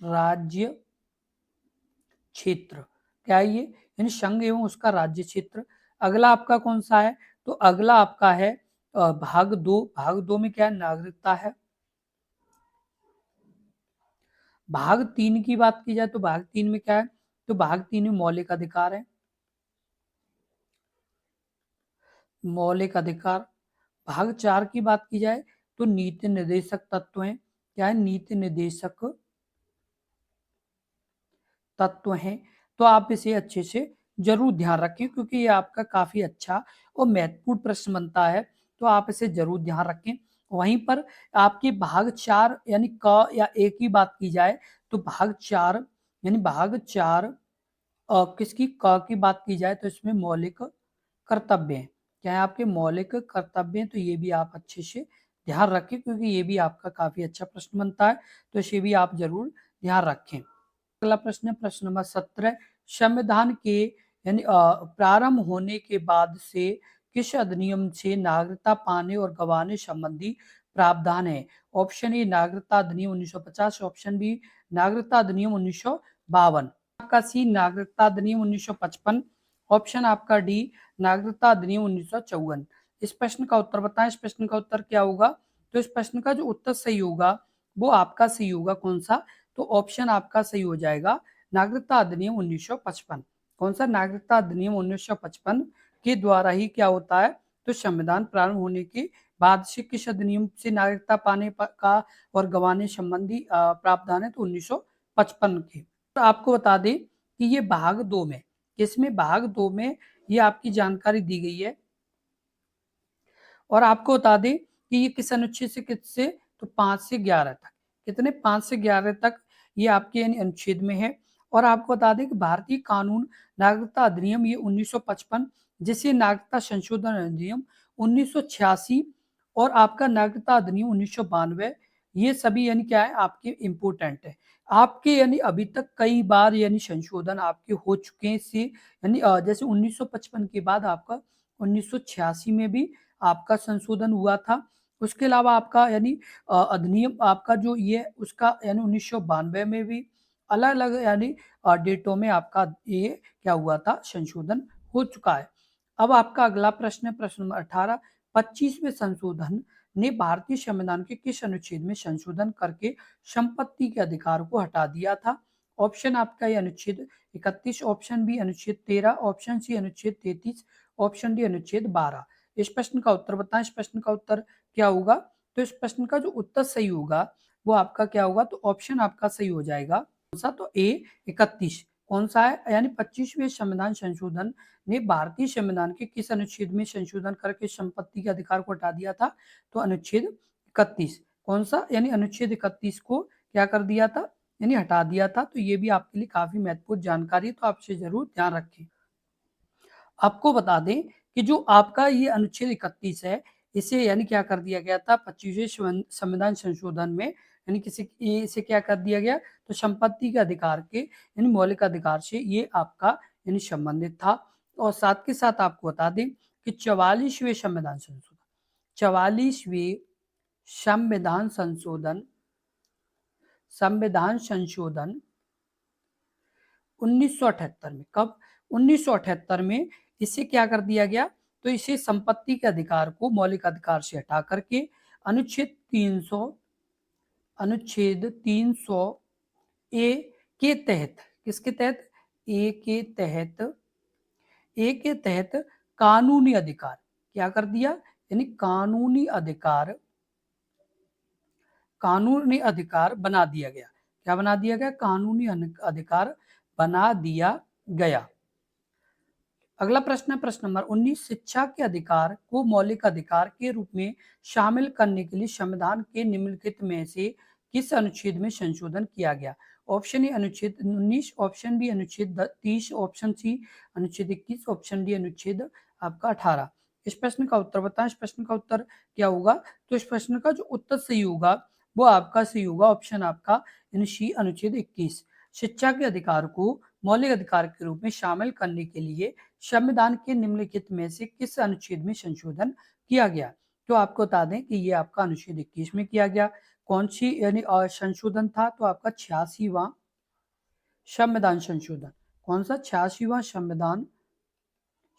राज्य क्षेत्र। क्या है ये, यानी संघ एवं उसका राज्य क्षेत्र। अगला आपका कौन सा है, तो अगला आपका है भाग 2। भाग 2 में क्या है, नागरिकता है। भाग 3 की बात की जाए, तो भाग 3 में क्या है, तो भाग 3 में मौलिक अधिकार है, मौलिक अधिकार। भाग 4 की बात की जाए, तो नीति निर्देशक तत्व हैं। क्या है, नीति निर्देशक तत्व हैं। तो आप इसे अच्छे से जरूर ध्यान रखें, क्योंकि ये आपका काफी अच्छा और महत्वपूर्ण प्रश्न बनता है, तो आप इसे जरूर ध्यान रखें। वहीं पर आपके भाग 4 यानी क या ए की बात की जाए तो भाग 4 यानी भाग 4 किसकी क की बात की जाए तो इसमें मौलिक कर्तव्य हैं। क्या है आपके मौलिक कर्तव्य हैं, तो ये भी आप अच्छे से ध्यान रखें, क्योंकि ये भी आपका काफी अच्छा प्रश्न बनता है, तो इसे भी आप जरूर ध्यान रखें। अगला प्रश्न है प्रश्न नंबर 17। संविधान के यानी प्रारंभ होने के बाद से किस अधिनियम से नागरिकता पाने और गंवाने संबंधी प्रावधान है? ऑप्शन ए नागरिकता अधिनियम 1950, ऑप्शन बी नागरिकता अधिनियम 1952, आपका सी नागरिकता अधिनियम 1955, ऑप्शन आपका डी नागरिकता अधिनियम 1954। इस प्रश्न का उत्तर बताएं। इस प्रश्न का उत्तर क्या होगा? तो इस प्रश्न का जो उत्तर सही होगा वो आपका सही होगा कौन सा? तो ऑप्शन आपका सही हो जाएगा नागरिकता अधिनियम 1955। कौन सा? नागरिकता अधिनियम 1955 के द्वारा ही क्या होता है? तो संविधान प्रारंभ होने के बाद से किस अधिनियम से नागरिकता पाने का और गंवाने संबंधी प्रावधान है? तो 1955 के। तो आपको बता दें कि ये भाग 2 में, इसमें भाग 2 में ये आपकी जानकारी दी गई है। और आपको बता दें कि ये किस अनुच्छेद से किससे? तो 5 से 11 तक। कितने? 5 से 11 तक ये आपके यानी अनुच्छेद में है। और आपको बता दें कि भारतीय कानून नागरिकता अधिनियम ये 1955, जिसे नागरिकता संशोधन अधिनियम 1986 और आपका नागरिकता अधिनियम 1992, ये सभी यानी क्या है आपके इम्पोर्टेंट है। आपके यानी अभी तक कई बार यानी संशोधन आपके हो चुके हैं से यानी जैसे 1955 के बाद आपका 1986 में भी आपका संशोधन हुआ था। उसके अलावा आपका यानी अधिनियम आपका जो ये उसका यानी 1992 में भी अलग-अलग यानी डेटों में आपका ये क्या हुआ था? संशोधन हो चुका है। अब आपका अगला प्रश्न है प्रश्न नंबर 18। 25वें संशोधन ने भारतीय संविधान के किस अनुच्छेद में संशोधन करके संपत्ति के अधिकार को हटा दिया था? ऑप्शन आपका ये अनुच्छेद 31, ऑप्शन बी अनुच्छेद 13, ऑप्शन सी अनुच्छेद 33, ऑप्शन डी अनुच्छेद 12। इस प्रश्न का उत्तर बताएं। इस प्रश्न का उत्तर क्या होगा? तो इस प्रश्न का जो उत्तर सही होगा वो आपका क्या होगा? तो ऑप्शन आपका सही हो जाएगा कौन सा? तो ए 31। कौन सा है? यानी 25वें संविधान संशोधन ने भारतीय संविधान के किस अनुच्छेद में संशोधन करके संपत्ति के अधिकार को हटा दिया था? तो अनुच्छेद 31। कौन सा? यानी अनुच्छेद 31 को क्या कर दिया था? यानी हटा दिया था। तो ये भी आपके लिए काफी महत्वपूर्ण जानकारी है, तो आप इसे जरूर ध्यान रखें। आपको बता दें कि जो आपका ये अनुच्छेद 31 है, इसे यानी क्या कर दिया गया था 25वें संविधान संशोधन में, यानी किसी इसे क्या कर दिया गया? तो संपत्ति के अधिकार के यानी मौलिक अधिकार से ये आपका यानी संबंधित था। और साथ के साथ आपको बता दें कि 44वें संविधान संशोधन 44वें संविधान संशोधन संविधान संशोधन 1978 में, कब? 1978 में इसे क्या कर दिया गया? तो इसे संपत्ति के अधिकार को मौलिक अधिकार से हटा करके अनुच्छेद 300 ए के तहत, किसके तहत? ए के तहत, ए के तहत कानूनी अधिकार क्या कर दिया? यानी कानूनी अधिकार बना दिया गया। क्या बना दिया गया? कानूनी अधिकार बना दिया गया। अगला प्रश्न है प्रश्न नंबर 19। शिक्षा के अधिकार को मौलिक अधिकार के रूप में शामिल करने के लिए संविधान के निम्नलिखित में से किस अनुच्छेद में संशोधन किया गया? ऑप्शन ए अनुच्छेद 19, ऑप्शन बी अनुच्छेद 30, ऑप्शन सी अनुच्छेद 21, ऑप्शन डी अनुच्छेद आपका 18। इस प्रश्न का उत्तर बताएं। इस प्रश्न का उत्तर क्या होगा? तो इस प्रश्न का जो उत्तर सही होगा वो आपका सही होगा ऑप्शन आपका यानी सी अनुच्छेद 21। शिक्षा के अधिकार को मौलिक अधिकार के रूप में शामिल करने के लिए संविधान के निम्नलिखित में से किस अनुच्छेद में संशोधन किया गया? तो आपको बता दें कि ये आपका अनुच्छेद 21 में किया गया। कौन सी यानी संशोधन था? तो आपका 86वां संविधान संशोधन। कौन सा? 86वां संविधान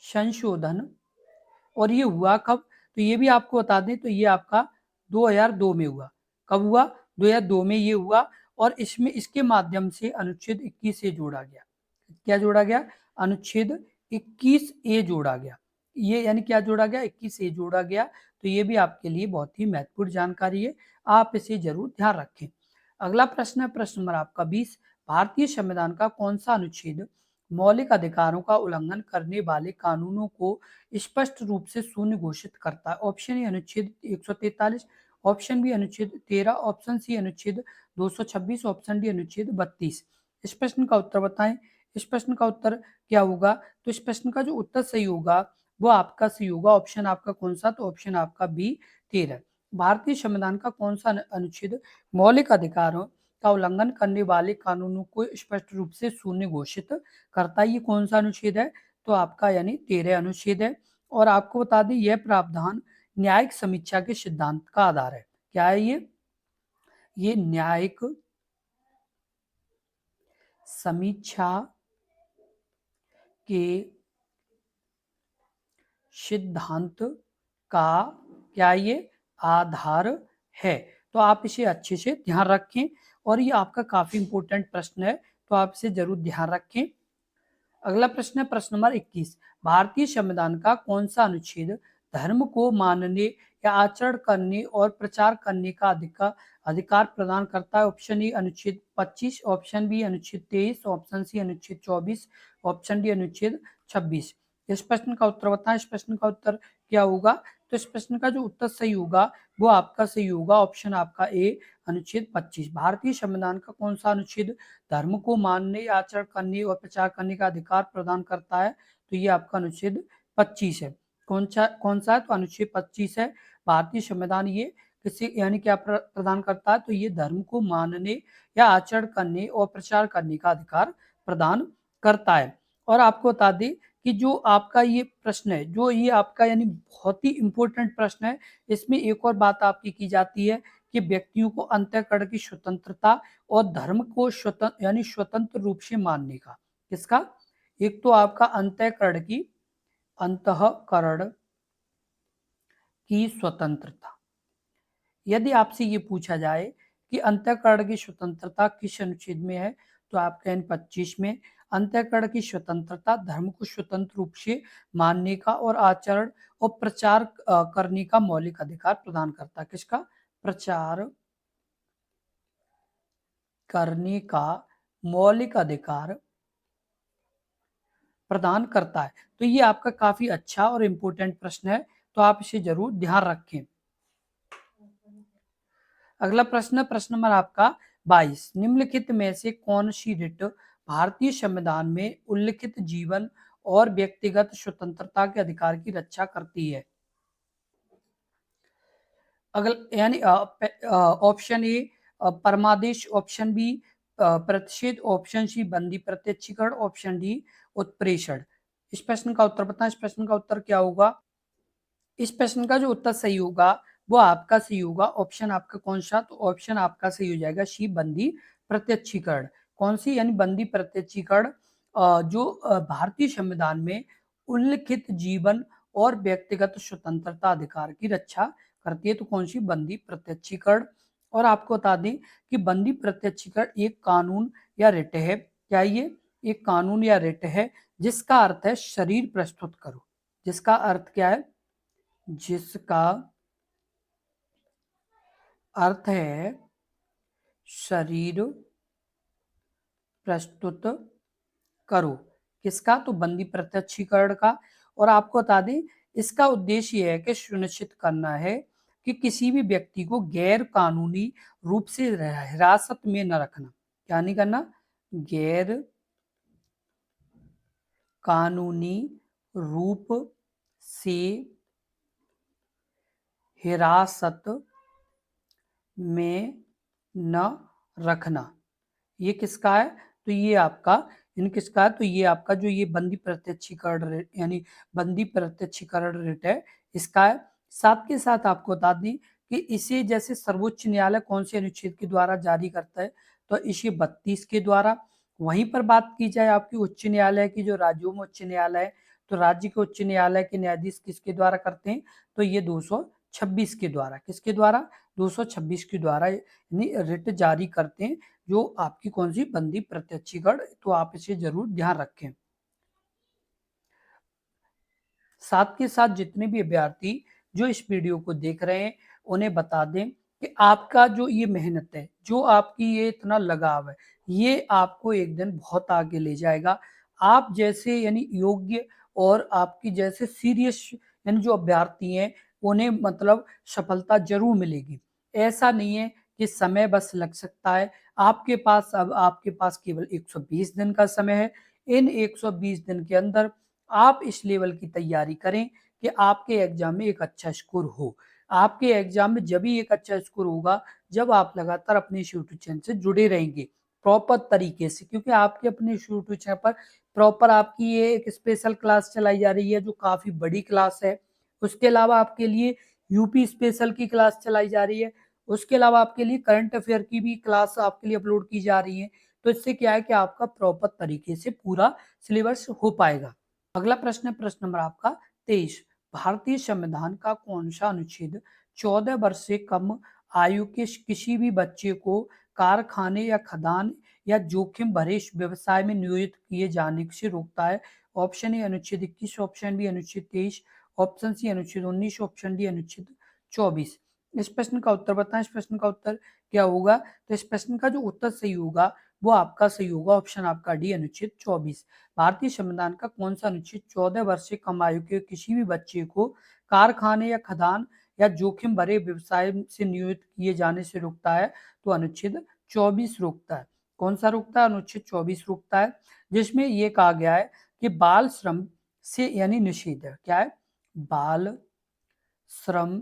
संशोधन। और ये हुआ कब? तो ये भी आपको बता दें तो ये आपका 2002 में हुआ। कब हुआ? 2002 में ये हुआ। और इसमें इसके माध्यम से अनुच्छेद 21 से जोड़ा गया। क्या जोड़ा गया? अनुच्छेद 21 ए जोड़ा गया। ये यानी क्या जोड़ा गया? 21 ए जोड़ा गया। तो ये भी आपके लिए बहुत ही महत्वपूर्ण जानकारी है, आप इसे जरूर ध्यान रखें। अगला प्रश्न है प्रश्न नंबर आपका 20। भारतीय संविधान का कौन सा अनुच्छेद मौलिक अधिकारों का उल्लंघन करने वाले कानूनों को स्पष्ट रूप से शून्य घोषित करता है। ऑप्शन ए अनुच्छेद 143, ऑप्शन बी अनुच्छेद 13, ऑप्शन सी अनुच्छेद 226, ऑप्शन डी अनुच्छेद 32। इस प्रश्न का उत्तर बताएं। इस प्रश्न का उत्तर क्या होगा? तो इस प्रश्न का जो उत्तर सही होगा वो आपका सही होगा। ऑप्शन आपका कौन सा? तो ऑप्शन आपका बी 13। भारतीय संविधान का कौन सा अनुच्छेद मौलिक अधिकारों का उल्लंघन करने वाले कानूनों को स्पष्ट रूप से शून्य घोषित करता है? ये कौन सा अनुच्छेद है? तो आपका यानी 13 अनुच्छेद है। और आपको बता दें यह प्रावधान न्यायिक समीक्षा के सिद्धांत का आधार है। क्या है ये न्यायिक समीक्षा के सिद्धांत का क्या ये आधार है। तो आप इसे अच्छे से ध्यान रखें और ये आपका काफी इंपॉर्टेंट प्रश्न है, तो आप इसे जरूर ध्यान रखें। अगला प्रश्न है प्रश्न नंबर 21। भारतीय संविधान का कौन सा अनुच्छेद धर्म को मानने या आचरण करने और प्रचार करने का अधिकार प्रदान करता है? ऑप्शन ए अनुच्छेद 25, ऑप्शन बी अनुच्छेद 23, ऑप्शन सी अनुच्छेद 24, ऑप्शन डी अनुच्छेद 26। इस प्रश्न का उत्तर बताएं। इस प्रश्न का उत्तर क्या होगा? तो इस प्रश्न का जो उत्तर सही होगा वो आपका सही होगा। ऑप्शन आपका ए अनुच्छेद 25। भारतीय संविधान का कौन सा अनुच्छेद धर्म को मानने, आचरण करने और प्रचार करने का अधिकार प्रदान करता है? तो ये आपका अनुच्छेद 25 है। कौन सा है? तो अनुच्छेद 25 है। भारतीय संविधान ये किसी यानी क्या प्रदान करता है? तो ये धर्म को मानने या आचरण करने और प्रचार करने का अधिकार प्रदान करता है। और आपको बता दें कि जो आपका ये प्रश्न है, जो ये आपका यानी बहुत ही इंपॉर्टेंट प्रश्न है, इसमें एक और बात आपकी की जाती है कि व्यक्तियों को अंतःकरण की स्वतंत्रता और धर्म को स्वतंत्र रूप से मानने का। किसका? एक तो आपका अंतःकरण की स्वतंत्रता। यदि आपसे ये पूछा जाए कि अंतःकरण की स्वतंत्रता किस अनुच्छेद में है, तो आपका इन 25 में अंतःकरण की स्वतंत्रता धर्म को स्वतंत्र रूप से मानने का और आचरण और प्रचार करने का मौलिक अधिकार प्रदान करता है। किसका? प्रचार करने का मौलिक अधिकार प्रदान करता है। तो ये आपका काफी अच्छा और इम्पोर्टेंट प्रश्न है, तो आप इसे जरूर ध्यान रखें। अगला प्रश्न नंबर आपका 22। निम्नलिखित में से कौन सी रिट भारतीय संविधान में उल्लिखित जीवन और व्यक्तिगत स्वतंत्रता के अधिकार की रक्षा करती है? अगला यानी ऑप्शन ए परमादेश, ऑप्शन बी प्रतिषेध, ऑप्शन सी बंदी प्रत्यक्षीकरण, ऑप्शन डी उत्प्रेषण। इस प्रश्न का उत्तर बताएं। इस प्रश्न का उत्तर क्या होगा? इस प्रश्न का जो उत्तर सही होगा वो आपका सही होगा। ऑप्शन आपका कौन सा? तो ऑप्शन आपका सही हो जाएगा सी बंदी प्रत्यक्षीकरण। कौन सी? यानी बंदी प्रत्यक्षीकरण जो भारतीय संविधान में उल्लिखित जीवन और व्यक्तिगत स्वतंत्रता अधिकार की रक्षा करती है। तो कौन सी? बंदी प्रत्यक्षीकरण। और आपको बता दें कि बंदी प्रत्यक्षीकरण एक कानून या रिट है। क्या ये? एक कानून या रिट है जिसका अर्थ है शरीर प्रस्तुत करो। जिसका अर्थ क्या है? जिसका अर्थ है शरीर प्रस्तुत करो। किसका? तो बंदी प्रत्यक्षीकरण का। और आपको बता दें इसका उद्देश्य यह है कि सुनिश्चित करना है कि किसी भी व्यक्ति को गैर कानूनी रूप से हिरासत में न रखना। क्या नहीं करना? गैर कानूनी रूप से हिरासत में न रखना। ये किसका है? तो ये आपका किसका है? तो ये आपका जो ये बंदी प्रत्यक्षीकरण यानी बंदी प्रत्यक्षीकरण रिट है इसका है। साथ के साथ आपको बता दें कि इसे जैसे सर्वोच्च न्यायालय कौन से अनुच्छेद के द्वारा जारी करता है? तो इसे 32 के द्वारा। वहीं पर बात की जाए आपकी उच्च न्यायालय की, जो राज्यों में उच्च न्यायालय है, तो राज्य के उच्च न्यायालय के न्यायाधीश किसके द्वारा करते हैं? तो ये 226 के द्वारा। किसके द्वारा? 226 के द्वारा रिट जारी करते हैं, जो आपकी कौन सी? बंदी प्रत्यक्षीकरण। तो आप इसे जरूर ध्यान रखें। साथ के साथ जितने भी अभ्यर्थी जो इस वीडियो को देख रहे हैं उन्हें बता दें कि आपका जो ये मेहनत है, जो आपकी ये इतना लगाव है, ये आपको एक दिन बहुत आगे ले जाएगा। आप जैसे यानी योग्य और आपकी जैसे सीरियस यानी जो अभ्यर्थी हैं उन्हें मतलब सफलता जरूर मिलेगी। ऐसा नहीं है कि समय बस लग सकता है। आपके पास केवल 120 दिन का समय है। इन 120 दिन के अंदर आप इस लेवल की तैयारी करें कि आपके एग्जाम में एक अच्छा स्कोर हो। आपके एग्जाम में जब भी एक अच्छा स्कोर होगा जब आप लगातार अपने यूट्यूब चैनल से जुड़े रहेंगे प्रॉपर तरीके से, क्योंकि आपके अपने यूट्यूब चैनल पर प्रॉपर आपकी ये एक स्पेशल क्लास चलाई जा रही है जो काफी बड़ी क्लास है। उसके अलावा आपके लिए यूपी स्पेशल की क्लास चलाई जा रही है। उसके अलावा आपके लिए करंट अफेयर की भी क्लास आपके लिए अपलोड की जा रही है। तो इससे क्या है कि आपका प्रॉपर तरीके से पूरा सिलेबस हो पाएगा। अगला प्रश्न है प्रश्न नंबर आपका 23। भारतीय संविधान का कौन सा अनुच्छेद 14 वर्ष से कम आयु के किसी भी बच्चे को कारखाने या खदान या जोखिम भरे व्यवसाय में नियोजित किए जाने से रोकता है? ऑप्शन ए अनुच्छेद 21, ऑप्शन बी अनुच्छेद 23, ऑप्शन सी अनुच्छेद 19, ऑप्शन डी अनुच्छेद 24। इस प्रश्न का उत्तर बताएं। इस प्रश्न का उत्तर क्या होगा? तो इस प्रश्न का जो उत्तर सही होगा वो आपका सही होगा ऑप्शन आपका डी अनुच्छेद 24। भारतीय संविधान का कौन सा अनुच्छेद 14 वर्ष से कम आयु के किसी भी बच्चे को कारखाने या खदान या जोखिम भरे व्यवसाय से नियोजित किए जाने से रोकता है? तो अनुच्छेद 24 रोकता है। कौन सा रोकता है? अनुच्छेद 24 रोकता है, जिसमें यह कहा गया है कि बाल श्रम से यानी निषेध है। क्या है? बाल श्रम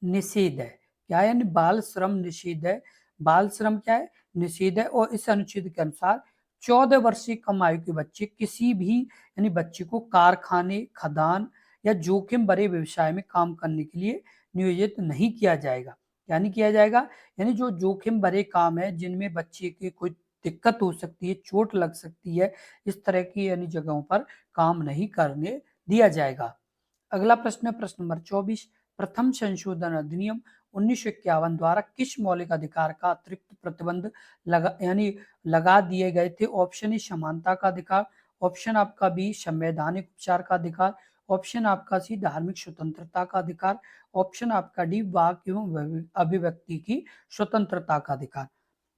निषेध है। क्या है? यानी बाल श्रम निषेध है। बाल श्रम क्या है? निषेध है। और इस अनुच्छेद के अनुसार 14 वर्ष से कम आयु के बच्चे किसी भी यानी बच्चे को कारखाने, खदान या जोखिम भरे व्यवसाय में काम करने के लिए नियोजित नहीं किया जाएगा। यानी किया जाएगा यानी जो जोखिम भरे काम है जिनमें बच्चे की कोई दिक्कत हो सकती है, चोट लग सकती है, इस तरह की यानी जगहों पर काम नहीं करने दिया जाएगा। अगला प्रश्न है प्रश्न नंबर 24। प्रथम संशोधन अधिनियम 1951 द्वारा किस मौलिक अधिकार का अतिरिक्त प्रतिबंध लगा दिए गए थे? ऑप्शन ए समानता का अधिकार, ऑप्शन आपका बी संवैधानिक उपचार का अधिकार, ऑप्शन आपका सी धार्मिक स्वतंत्रता का अधिकार, ऑप्शन आपका डी वाक एवं अभिव्यक्ति की स्वतंत्रता का अधिकार।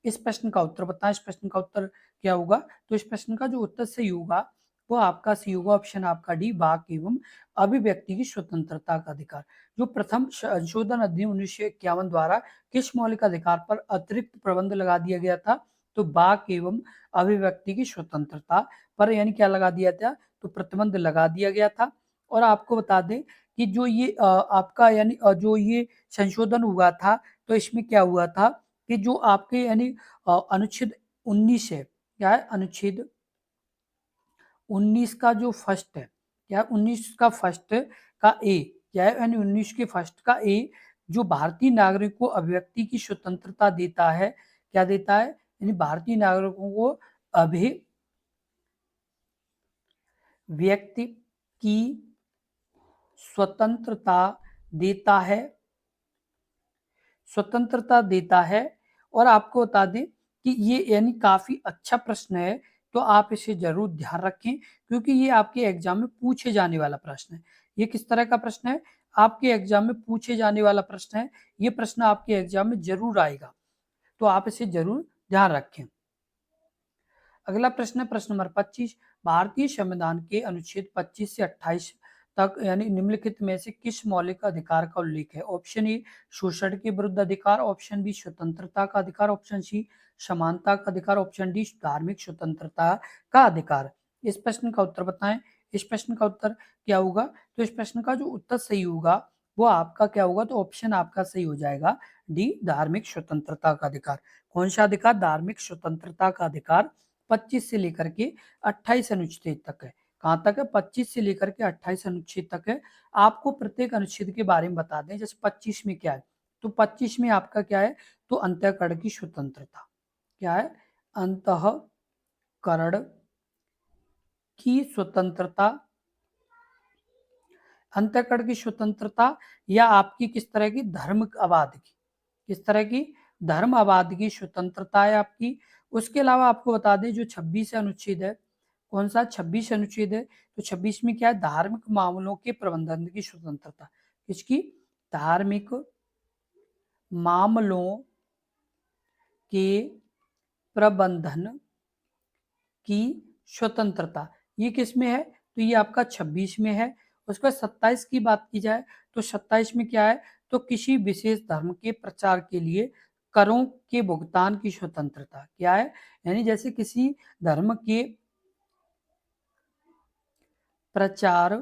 इस प्रश्न का उत्तर बताएं। इस प्रश्न का उत्तर क्या होगा? तो इस प्रश्न का जो उत्तर सही होगा वो आपका सही होगा ऑप्शन आपका डी वाक एवं अभिव्यक्ति की स्वतंत्रता का अधिकार। जो प्रथम संशोधन अधिनियम 1951 द्वारा किस मौलिक अधिकार पर अतिरिक्त प्रतिबंध लगा दिया गया था? तो वाक एवं अभिव्यक्ति की स्वतंत्रता पर यानी क्या लगा दिया था? तो प्रतिबंध लगा दिया गया था। और आपको बता दें कि जो ये आपका यानी जो ये संशोधन हुआ था तो इसमें क्या हुआ था कि जो आपके यानी अनुच्छेद 19 है। क्या है? अनुच्छेद 19 का जो फर्स्ट है, क्या है? 19 का फर्स्ट का ए, क्या है? यानी 19 के फर्स्ट का ए जो भारतीय नागरिक को अभिव्यक्ति की स्वतंत्रता देता है। क्या देता है? यानी भारतीय नागरिकों को अभिव्यक्ति की स्वतंत्रता देता है, स्वतंत्रता देता है। और आपको बता दें कि ये यानी काफी अच्छा प्रश्न है, तो आप इसे जरूर ध्यान रखें क्योंकि ये आपके एग्जाम में पूछे जाने वाला प्रश्न है। ये किस तरह का प्रश्न है? आपके एग्जाम में पूछे जाने वाला प्रश्न है। ये प्रश्न आपके एग्जाम में जरूर आएगा, तो आप इसे जरूर ध्यान रखें। अगला प्रश्न है प्रश्न नंबर 25। भारतीय संविधान के अनुच्छेद 25 से 28 तक यानी निम्नलिखित में से किस मौलिक अधिकार का उल्लेख है? ऑप्शन ए शोषण के विरुद्ध अधिकार, ऑप्शन बी स्वतंत्रता का अधिकार, ऑप्शन सी समानता का अधिकार, ऑप्शन डी धार्मिक स्वतंत्रता का अधिकार। इस प्रश्न का उत्तर बताएं। इस प्रश्न का उत्तर क्या होगा? तो इस प्रश्न का जो उत्तर सही होगा वो आपका क्या होगा? तो ऑप्शन आपका सही हो जाएगा डी धार्मिक स्वतंत्रता का अधिकार। कौन सा अधिकार? धार्मिक स्वतंत्रता का अधिकार 25 से लेकर के 28 अनुच्छेद तक है। कहाँ तक है? 25 से लेकर के 28 अनुच्छेद तक है। आपको प्रत्येक अनुच्छेद के बारे में बता दें। जैसे 25 में क्या है? तो 25 में आपका क्या है? तो अंतःकरण की स्वतंत्रता। क्या है? अंतःकरण की स्वतंत्रता। अंतःकरण की स्वतंत्रता या आपकी किस तरह की? धर्म आबाद की। किस तरह की? धर्म आबाद की स्वतंत्रता है आपकी। उसके अलावा आपको बता दें जो 26 अनुच्छेद है, कौन सा? 26 अनुच्छेद है। तो 26 में क्या है? धार्मिक मामलों के प्रबंधन की स्वतंत्रता। किसकी? धार्मिक मामलों के प्रबंधन की स्वतंत्रता, ये किस में है? तो ये आपका 26 में है। उसके बाद 27 की बात की जाए तो 27 में क्या है? तो किसी विशेष धर्म के प्रचार के लिए करों के भुगतान की स्वतंत्रता। क्या है? यानी जैसे किसी धर्म के प्रचार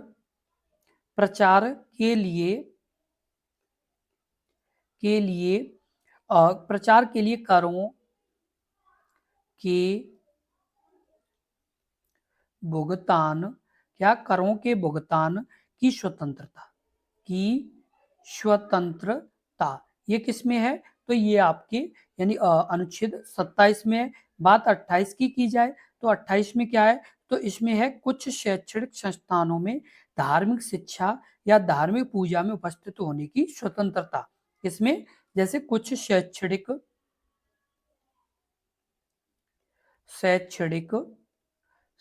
प्रचार के लिए प्रचार के लिए करों के भुगतान, क्या? करों के भुगतान की स्वतंत्रता, की स्वतंत्रता, ये किस में है? तो ये आपके यानी अनुच्छेद 27 में है। बात 28 की जाए तो 28 में क्या है? तो इसमें है कुछ शैक्षणिक संस्थानों में धार्मिक शिक्षा या धार्मिक पूजा में उपस्थित होने की स्वतंत्रता। इसमें जैसे कुछ शैक्षणिक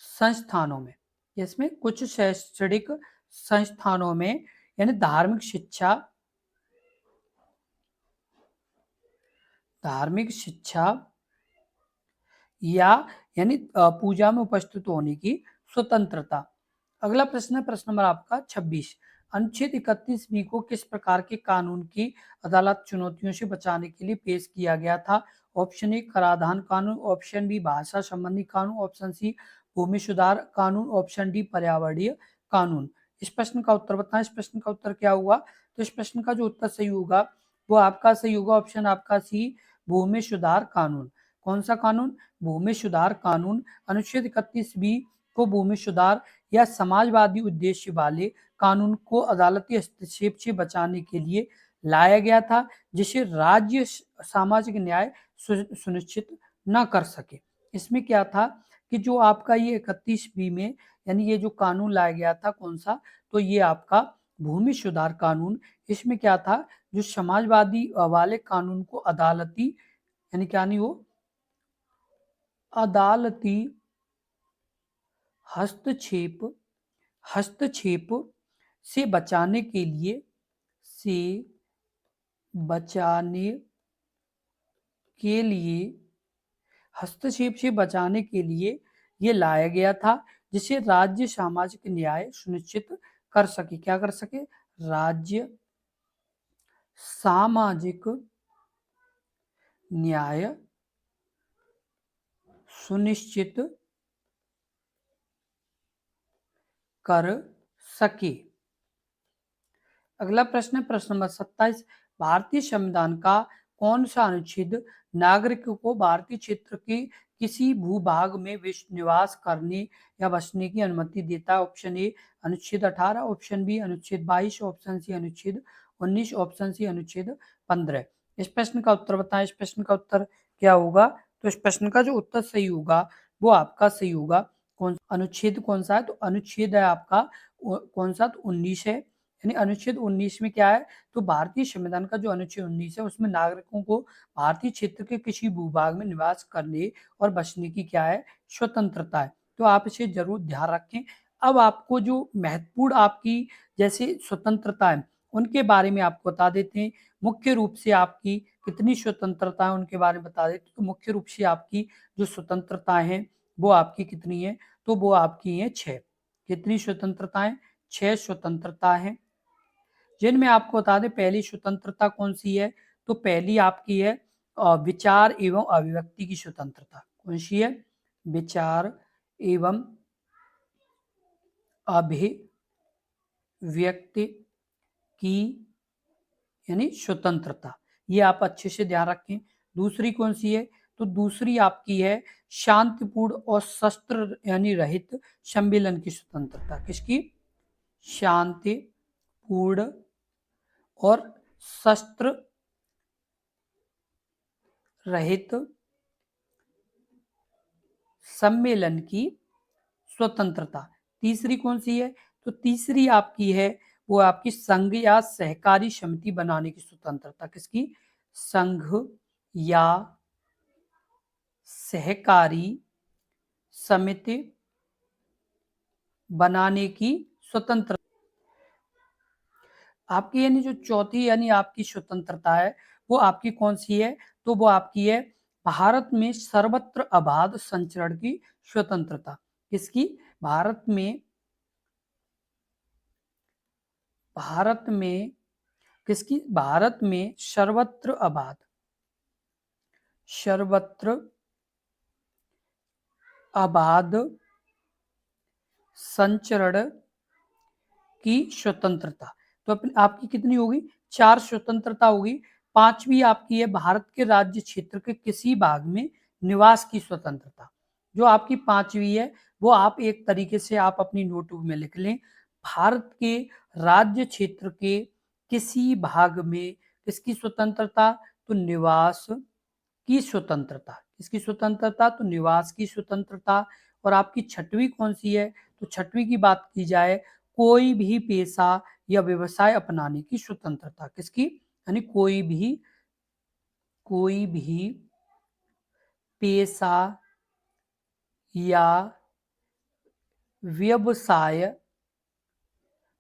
संस्थानों में, इसमें कुछ शैक्षणिक संस्थानों में यानी धार्मिक शिक्षा या यानी पूजा में उपस्थित होने की स्वतंत्रता। अगला प्रश्न है प्रश्न नंबर आपका 26। अनुच्छेद 31 बी को किस प्रकार के कानून की अदालत चुनौतियों से बचाने के लिए पेश किया गया था? ऑप्शन ए कराधान कानून, ऑप्शन बी भाषा संबंधी कानून, ऑप्शन सी भूमि सुधार कानून, ऑप्शन डी पर्यावरणीय कानून। इस प्रश्न का उत्तर बताएं। इस प्रश्न का उत्तर क्या हुआ? तो इस प्रश्न का जो उत्तर सही होगा वो आपका सही होगा ऑप्शन आपका सी भूमि सुधार कानून। कौन सा कानून? भूमि सुधार कानून। अनुच्छेद 31 बी को भूमि सुधार या समाजवादी उद्देश्य वाले कानून को अदालती हस्तक्षेप से बचाने के लिए लाया गया था, जिसे राज्य सामाजिक न्याय सुनिश्चित न कर सके। इसमें क्या था कि जो आपका ये 31 बी में यानी ये जो कानून लाया गया था कौन सा? तो ये आपका भूमि सुधार कानून। इसमें क्या था? जो समाजवादी वाले कानून को अदालती यानी क्या नहीं हो अदालती हस्तक्षेप से बचाने के लिए ये लाया गया था, जिसे राज्य सामाजिक न्याय सुनिश्चित कर सके। क्या कर सके? राज्य सामाजिक न्याय सुनिश्चित कर सके। अगला प्रश्न है प्रश्न नंबर 27। भारतीय संविधान का कौन सा अनुच्छेद नागरिकों को भारतीय क्षेत्र के किसी भूभाग में निवास करने या बसने की अनुमति देता है? ऑप्शन ए अनुच्छेद 18, ऑप्शन बी अनुच्छेद 22, ऑप्शन सी अनुच्छेद 19, ऑप्शन सी अनुच्छेद 15। इस प्रश्न का उत्तर बताएं। इस प्रश्न का उत्तर क्या होगा? तो इस प्रश्न का जो उत्तर सही होगा वो आपका सही होगा कौन अनुच्छेद कौन सा है? तो अनुच्छेद है आपका कौन सा? तो 19 है। यानी अनुच्छेद 19 में क्या है? तो भारतीय संविधान का जो अनुच्छेद 19 है उसमें नागरिकों को भारतीय क्षेत्र के किसी भूभाग में निवास करने और बसने की क्या है? स्वतंत्रता है। तो आप इसे जरूर ध्यान रखें। अब आपको जो महत्वपूर्ण आपकी जैसे स्वतंत्रता है उनके बारे में आपको बता देते हैं। मुख्य रूप से आपकी कितनी स्वतंत्रता है उनके बारे में बता देते हैं। तो मुख्य रूप से आपकी जो स्वतंत्रताएं हैं वो आपकी कितनी है? तो वो आपकी है 6। कितनी स्वतंत्रताएं? 6 स्वतंत्रता है, जिनमें आपको बता दें पहली स्वतंत्रता कौन सी है? तो पहली आपकी है विचार एवं अभिव्यक्ति की स्वतंत्रता। कौन सी है? विचार एवं अभिव्यक्ति की यानी स्वतंत्रता, ये आप अच्छे से ध्यान रखें। दूसरी कौन सी है? तो दूसरी आपकी है शांतिपूर्ण और शस्त्र यानी रहित सम्मेलन की स्वतंत्रता। किसकी? शांतिपूर्ण और शस्त्र रहित सम्मेलन की स्वतंत्रता। तीसरी कौन सी है? तो तीसरी आपकी है वो आपकी संघ या सहकारी समिति बनाने की स्वतंत्रता। किसकी? संघ या सहकारी समिति बनाने की स्वतंत्रता। आपकी यानी जो चौथी यानी आपकी स्वतंत्रता है वो आपकी कौन सी है? तो वो आपकी है भारत में सर्वत्र अबाध संचरण की स्वतंत्रता। किसकी? भारत में किसकी? भारत में सर्वत्र आबाद संचरण की स्वतंत्रता। तो आपकी कितनी होगी? 4 स्वतंत्रता होगी। 5वीं आपकी है भारत के राज्य क्षेत्र के किसी भाग में निवास की स्वतंत्रता। जो आपकी 5वीं है वो आप एक तरीके से आप अपनी नोटबुक में लिख लें। भारत के राज्य क्षेत्र के किसी भाग में किसकी स्वतंत्रता? तो निवास की स्वतंत्रता। किसकी स्वतंत्रता? तो निवास की स्वतंत्रता। और आपकी 6वीं कौन सी है? तो 6वीं की बात की जाए, कोई भी पेशा या व्यवसाय अपनाने की स्वतंत्रता। किसकी? यानी कोई भी पेशा या व्यवसाय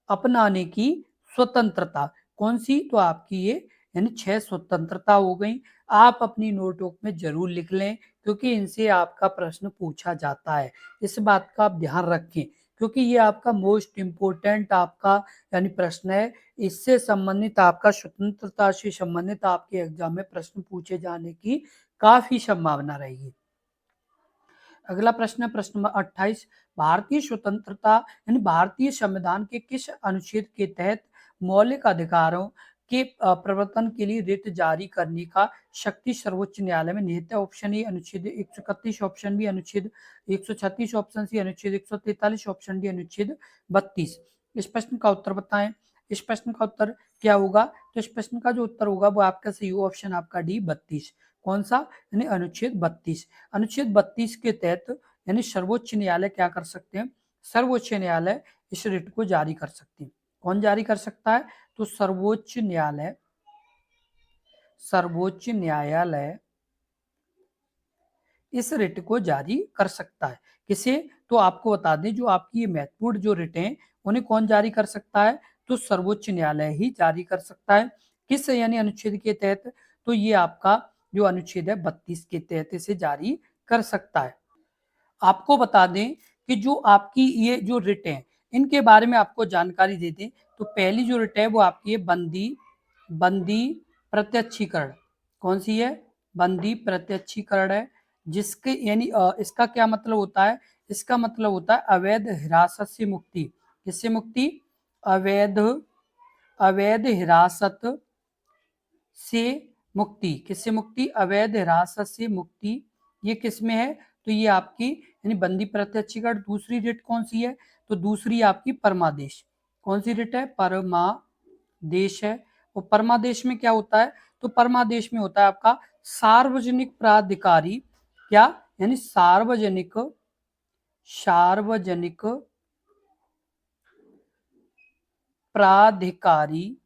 अपनाने की स्वतंत्रता। कौन सी? तो आपकी ये यानी 6 स्वतंत्रता हो गई। आप अपनी नोटबुक में जरूर लिख लें क्योंकि इनसे आपका प्रश्न पूछा जाता है। इस बात का आप ध्यान रखें क्योंकि ये आपका मोस्ट इम्पोर्टेंट आपका यानी प्रश्न है। इससे संबंधित आपका स्वतंत्रता से संबंधित आपके एग्जाम में प्रश्न पूछे जाने की काफी संभावना रहेगी। अगला प्रश्न है प्रश्न नंबर 28। भारतीय स्वतंत्रता यानी भारतीय संविधान के किस अनुच्छेद के तहत मौलिक अधिकारों के प्रवर्तन के लिए रिट जारी करने का शक्ति सर्वोच्च न्यायालय में निहित है? ऑप्शन ए अनुच्छेद 131, ऑप्शन बी अनुच्छेद 136, ऑप्शन सी अनुच्छेद 143, ऑप्शन डी अनुच्छेद 32। इस प्रश्न का उत्तर बताएं। इस प्रश्न का उत्तर क्या होगा? तो इस प्रश्न का जो उत्तर होगा वो आपका सही ऑप्शन आपका डी 32। कौन सा? यानी अनुच्छेद 32। अनुच्छेद 32 के तहत यानी सर्वोच्च न्यायालय क्या कर सकते हैं? सर्वोच्च न्यायालय इस रिट को जारी कर सकते हैं। कौन जारी कर सकता है? तो सर्वोच्च न्यायालय इस रिट को जारी कर सकता है। किसे? तो आपको बता दें जो आपकी ये महत्वपूर्ण जो रिट हैं उन्हें कौन जारी कर सकता है? तो सर्वोच्च न्यायालय ही जारी कर सकता है। किस यानी अनुच्छेद के तहत? तो ये आपका जो अनुच्छेद है 32 के तहत इसे जारी कर सकता है। आपको बता दें कि जो आपकी ये जो रिट है इनके बारे में आपको जानकारी दे दें। तो पहली जो रिट है वो आपकी है बंदी प्रत्यक्षीकरण। कौन सी है? बंदी प्रत्यक्षीकरण है। जिसके यानी इसका क्या मतलब होता है? इसका मतलब होता है अवैध हिरासत से मुक्ति। किससे मुक्ति? अवैध हिरासत से मुक्ति। किससे मुक्ति? अवैध हिरासत से मुक्ति। ये किस में है? तो ये आपकी यानी बंदी प्रत्यक्षीकरण। दूसरी रिट कौन सी है? तो दूसरी आपकी परमादेश। कौन सी रिट है? परमादेश है। और परमादेश में क्या होता है? तो परमादेश में होता है आपका सार्वजनिक प्राधिकारी। क्या? यानी सार्वजनिक प्राधिकारी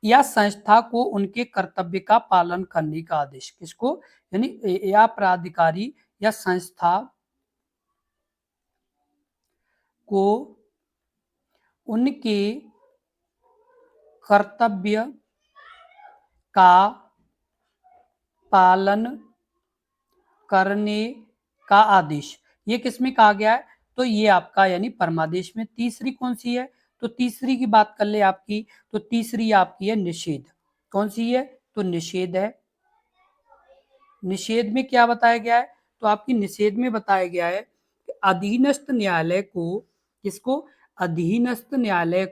या संस्था को उनके कर्तव्य का पालन करने का आदेश। किसको? यानी या प्राधिकारी या संस्था को उनके कर्तव्य का पालन करने का आदेश। ये किसमें कहा गया है? तो ये आपका यानी परमादेश में। तीसरी कौन सी है? तो तीसरी की बात कर ले आपकी। तो तीसरी आपकी है निषेध। कौन सी है? तो निषेध है। निषेध में क्या बताया गया है? तो आपकी निषेध में बताया गया है कि अधीनस्थ न्यायालय को किसको? अधीनस्थ न्यायालय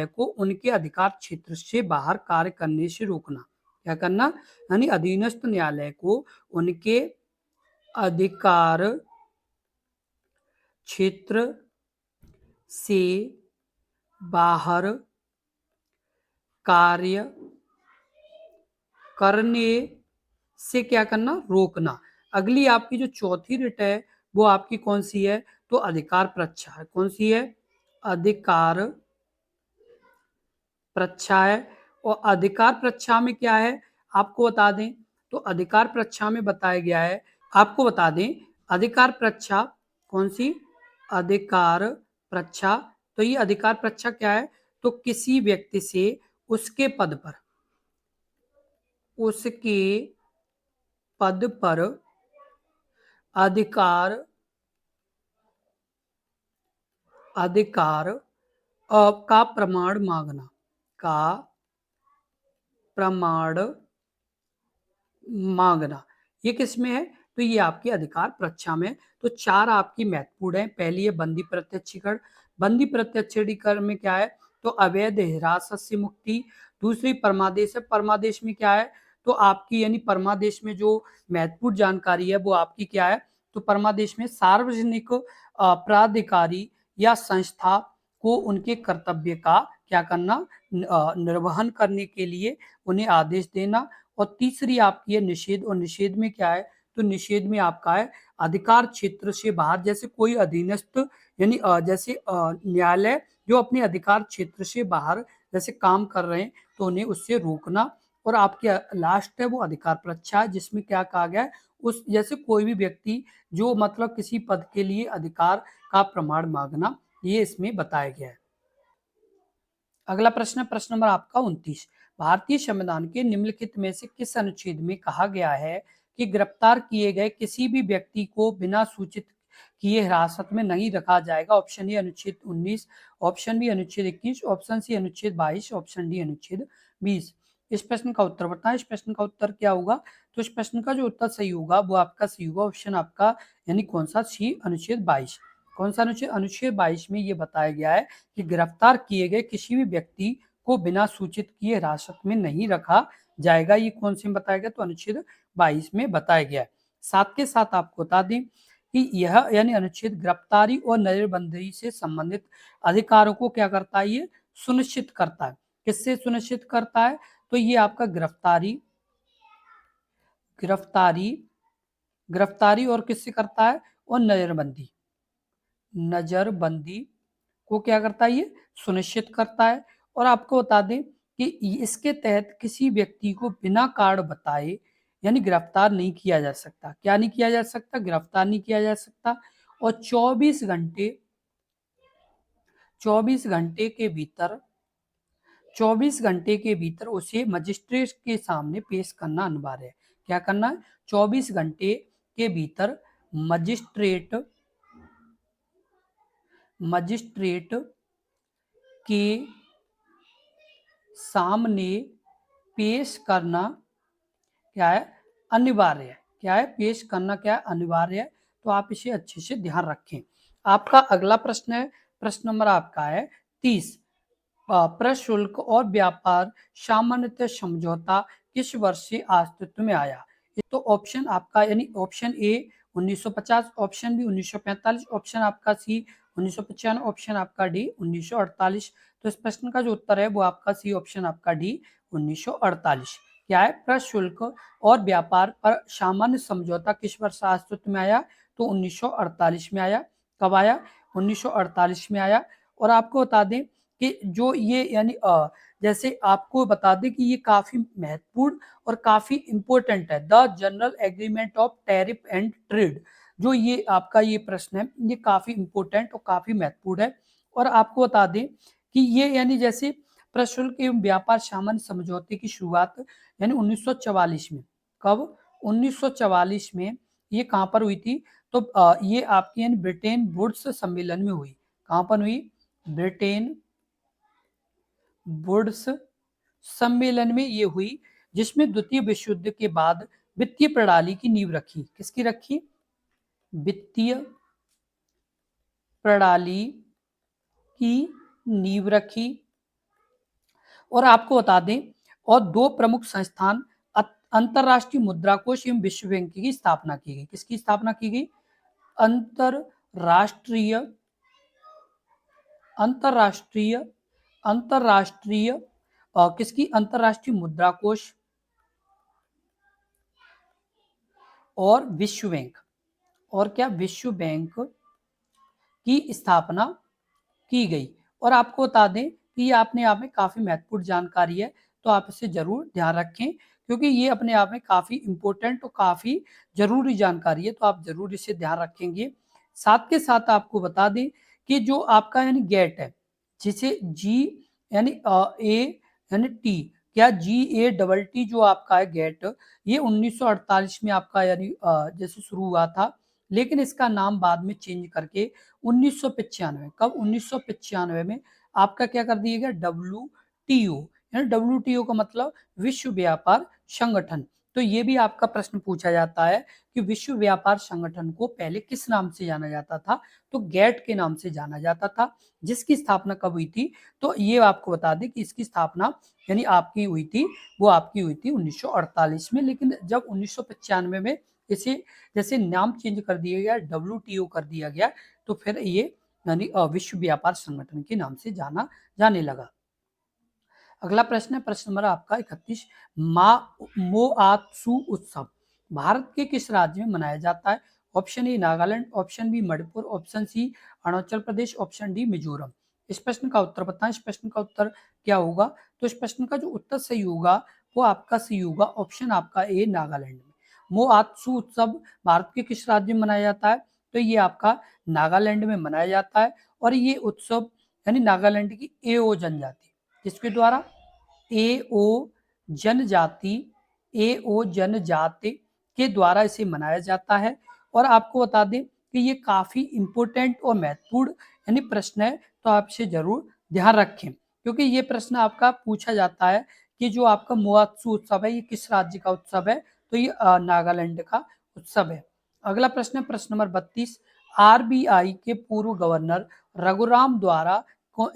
को उनके अधिकार क्षेत्र से बाहर कार्य करने से रोकना। क्या करना? यानी अधीनस्थ न्यायालय को उनके अधिकार क्षेत्र से बाहर कार्य करने से क्या करना? रोकना। अगली आपकी जो चौथी रिट है वो आपकी कौन सी है? तो अधिकार प्रच्छा है। कौन सी है? अधिकार प्रच्छा है। और अधिकार प्रच्छा में क्या है आपको बता दें। तो अधिकार प्रच्छा में बताया गया है, आपको बता दें अधिकार प्रच्छा कौन सी? अधिकार प्रच्छा। तो ये अधिकार प्रच्छा क्या है? तो किसी व्यक्ति से उसके पद पर पद पर अधिकार अधिकार का प्रमाण मांगना, का प्रमाण मांगना, ये किस में है? तो ये आपके अधिकार परीक्षा में। तो चार आपकी महत्वपूर्ण है। पहली है बंदी प्रत्यक्षीकरण। बंदी प्रत्यक्षीकरण में क्या है? तो अवैध हिरासत से मुक्ति। दूसरी परमादेश है। परमादेश में क्या है? तो आपकी यानी परमादेश में जो महत्वपूर्ण जानकारी है वो आपकी क्या है? तो परमादेश में सार्वजनिक प्राधिकारी या संस्था को उनके कर्तव्य का क्या करना? निर्वहन करने के लिए उन्हें आदेश देना। और तीसरी आपकी है निषेध। और निषेध में क्या है? तो निषेध में आपका है अधिकार क्षेत्र से बाहर, जैसे कोई अधीनस्थ यानी जैसे न्यायालय जो अपने अधिकार क्षेत्र से बाहर जैसे काम कर रहे हैं तो उन्हें उससे रोकना। और आपके लास्ट है वो अधिकार परीक्षा, जिसमें क्या कहा गया है? उस जैसे कोई भी व्यक्ति जो मतलब किसी पद के लिए अधिकार का प्रमाण मांगना, ये इसमें बताया गया है। अगला प्रश्न, प्रश्न नंबर आपका 29। भारतीय संविधान के निम्नलिखित में से किस अनुच्छेद में कहा गया है कि गिरफ्तार किए गए किसी भी व्यक्ति को बिना सूचित किए हिरासत में नहीं रखा जाएगा? ऑप्शन ए अनुच्छेद 19, ऑप्शन बी अनुच्छेद 21, ऑप्शन सी अनुच्छेद 22, ऑप्शन डी अनुच्छेद 20। इस प्रश्न का उत्तर बताएं। इस प्रश्न का उत्तर क्या होगा? तो इस प्रश्न का जो उत्तर सही होगा वो आपका सही होगा ऑप्शन आपका यानी कौन सा? सी अनुच्छेद 22। कौन सा अनुच्छेद? अनुच्छेद 22 में ये बताया गया है कि गिरफ्तार किए गए किसी भी व्यक्ति को बिना सूचित किए हिरासत में नहीं रखा जाएगा। ये कौन से में बताया गया? तो अनुच्छेद 22 में बताया गया है। साथ के साथ आपको बता दें कि यह यानी अनुच्छेद गिरफ्तारी और नजरबंदी से संबंधित अधिकारों को क्या करता है? ये सुनिश्चित करता है। किससे सुनिश्चित करता है? तो ये आपका गिरफ्तारी गिरफ्तारी गिरफ्तारी और किससे करता है? और नजरबंदी नजरबंदी को क्या करता है? ये सुनिश्चित करता है। और आपको बता दें कि इसके तहत किसी व्यक्ति को बिना कारण बताए यानी गिरफ्तार नहीं किया जा सकता। क्या नहीं किया जा सकता? गिरफ्तार नहीं किया जा सकता। और 24 घंटे के भीतर 24 घंटे के भीतर उसे मजिस्ट्रेट के सामने पेश करना अनिवार्य है। क्या करना है? 24 घंटे के भीतर मजिस्ट्रेट के सामने पेश करना क्या है? अनिवार्य है। क्या है? पेश करना क्या है? अनिवार्य है। तो आप इसे अच्छे से ध्यान रखें। आपका अगला प्रश्न है, प्रश्न नंबर आपका है 30। प्रशुल्क और व्यापार सामान्यतः समझौता किस वर्ष से अस्तित्व में आया? तो ऑप्शन आपका यानी option A 1950, option B 1945, option आपका सी 1995, ऑप्शन आपका डी 1948। तो इस प्रश्न का जो उत्तर है वो आपका सी ऑप्शन आपका डी 1948। क्या है? प्रशुल्क और व्यापार पर सामान्य समझौता किस वर्ष अस्तित्व में आया? तो 1948 में आया। कब आया? 1948 में आया। और आपको बता दें कि जो ये यानी जैसे आपको बता दें कि ये काफी महत्वपूर्ण और काफी इंपॉर्टेंट है। The general agreement of tariff and trade, जो ये आपका ये प्रश्न है, ये काफी इंपॉर्टेंट और काफी महत्वपूर्ण है। और आपको बता दें कि ये यानी जैसे प्रशुल्क एवं व्यापार सामान्य समझौते की शुरुआत यानी 1944 में। कब? 1944 में। ये कहां पर हुई थी? तो ये आपकी यानी ब्रिटेन वुड्स सम्मेलन में हुई। कहां पर हुई? ब्रिटेन वुड्स सम्मेलन में ये हुई, जिसमें द्वितीय विश्व युद्ध के बाद वित्तीय प्रणाली की नींव रखी। किसकी रखी? वित्तीय प्रणाली की नींव रखी। और आपको बता दें और दो प्रमुख संस्थान अंतरराष्ट्रीय मुद्रा कोष एवं विश्व बैंक की स्थापना की गई। किसकी स्थापना की गई? अंतरराष्ट्रीय अंतरराष्ट्रीय अंतरराष्ट्रीय किसकी? अंतरराष्ट्रीय मुद्रा कोष और विश्व बैंक। और क्या? विश्व बैंक की स्थापना की गई। और आपको बता दें कि ये अपने आप में काफी महत्वपूर्ण जानकारी है, तो आप इसे जरूर ध्यान रखें क्योंकि ये अपने आप में काफी इंपॉर्टेंट और काफी जरूरी जानकारी है, तो आप जरूर इसे ध्यान रखेंगे। साथ के साथ आपको बता दें कि जो आपका यानी गेट है, जिसे जी यानी ए यानी टी क्या GATT जो आपका है गेट, ये 1948 में आपका यानी जैसे शुरू हुआ था, लेकिन इसका नाम बाद में चेंज करके 1995, कब 1995 में आपका क्या कर दिया गया, WTO, यानी WTO का मतलब विश्व व्यापार संगठन। तो ये भी आपका प्रश्न पूछा जाता है कि विश्व व्यापार संगठन को पहले किस नाम से जाना जाता था, तो गेट के नाम से जाना जाता था, जिसकी स्थापना कब हुई थी, तो ये आपको बता दें कि इसकी स्थापना यानी आपकी हुई थी, वो आपकी हुई थी 1948 में, लेकिन जब 1995 में इसे जैसे नाम चेंज कर दिया गया, WTO कर दिया गया, तो फिर ये यानी विश्व व्यापार संगठन के नाम से जाने लगा। अगला प्रश्न है, प्रश्न नंबर आपका 31, मोआत्सु उत्सव भारत के किस राज्य में मनाया जाता है? Option A Nagaland, option B Manipur, option C Arunachal Pradesh, option D Mizoram. इस प्रश्न का उत्तर बताएं। इस प्रश्न का उत्तर क्या होगा, तो इस प्रश्न का जो उत्तर सही होगा वो आपका सही होगा ऑप्शन आपका ए नागालैंड में। मोआत्सु उत्सव भारत के किस राज्य में मनाया जाता है, तो ये आपका नागालैंड में मनाया जाता है, और ये उत्सव यानी नागालैंड की एओ जनजाति, किसके द्वारा, एओ जनजाति, एओ जनजाति के द्वारा इसे मनाया जाता है। और आपको बता दें कि ये काफी इंपोर्टेंट और महत्वपूर्ण यानी प्रश्न है, तो आप इसे जरूर ध्यान रखें, क्योंकि ये प्रश्न आपका पूछा जाता है कि जो आपका मोआत्सु उत्सव है ये किस राज्य का उत्सव है, तो ये नागालैंड का उत्सव है। अगला प्रश्न है, प्रश्न नंबर 32, RBI के पूर्व गवर्नर रघुराम द्वारा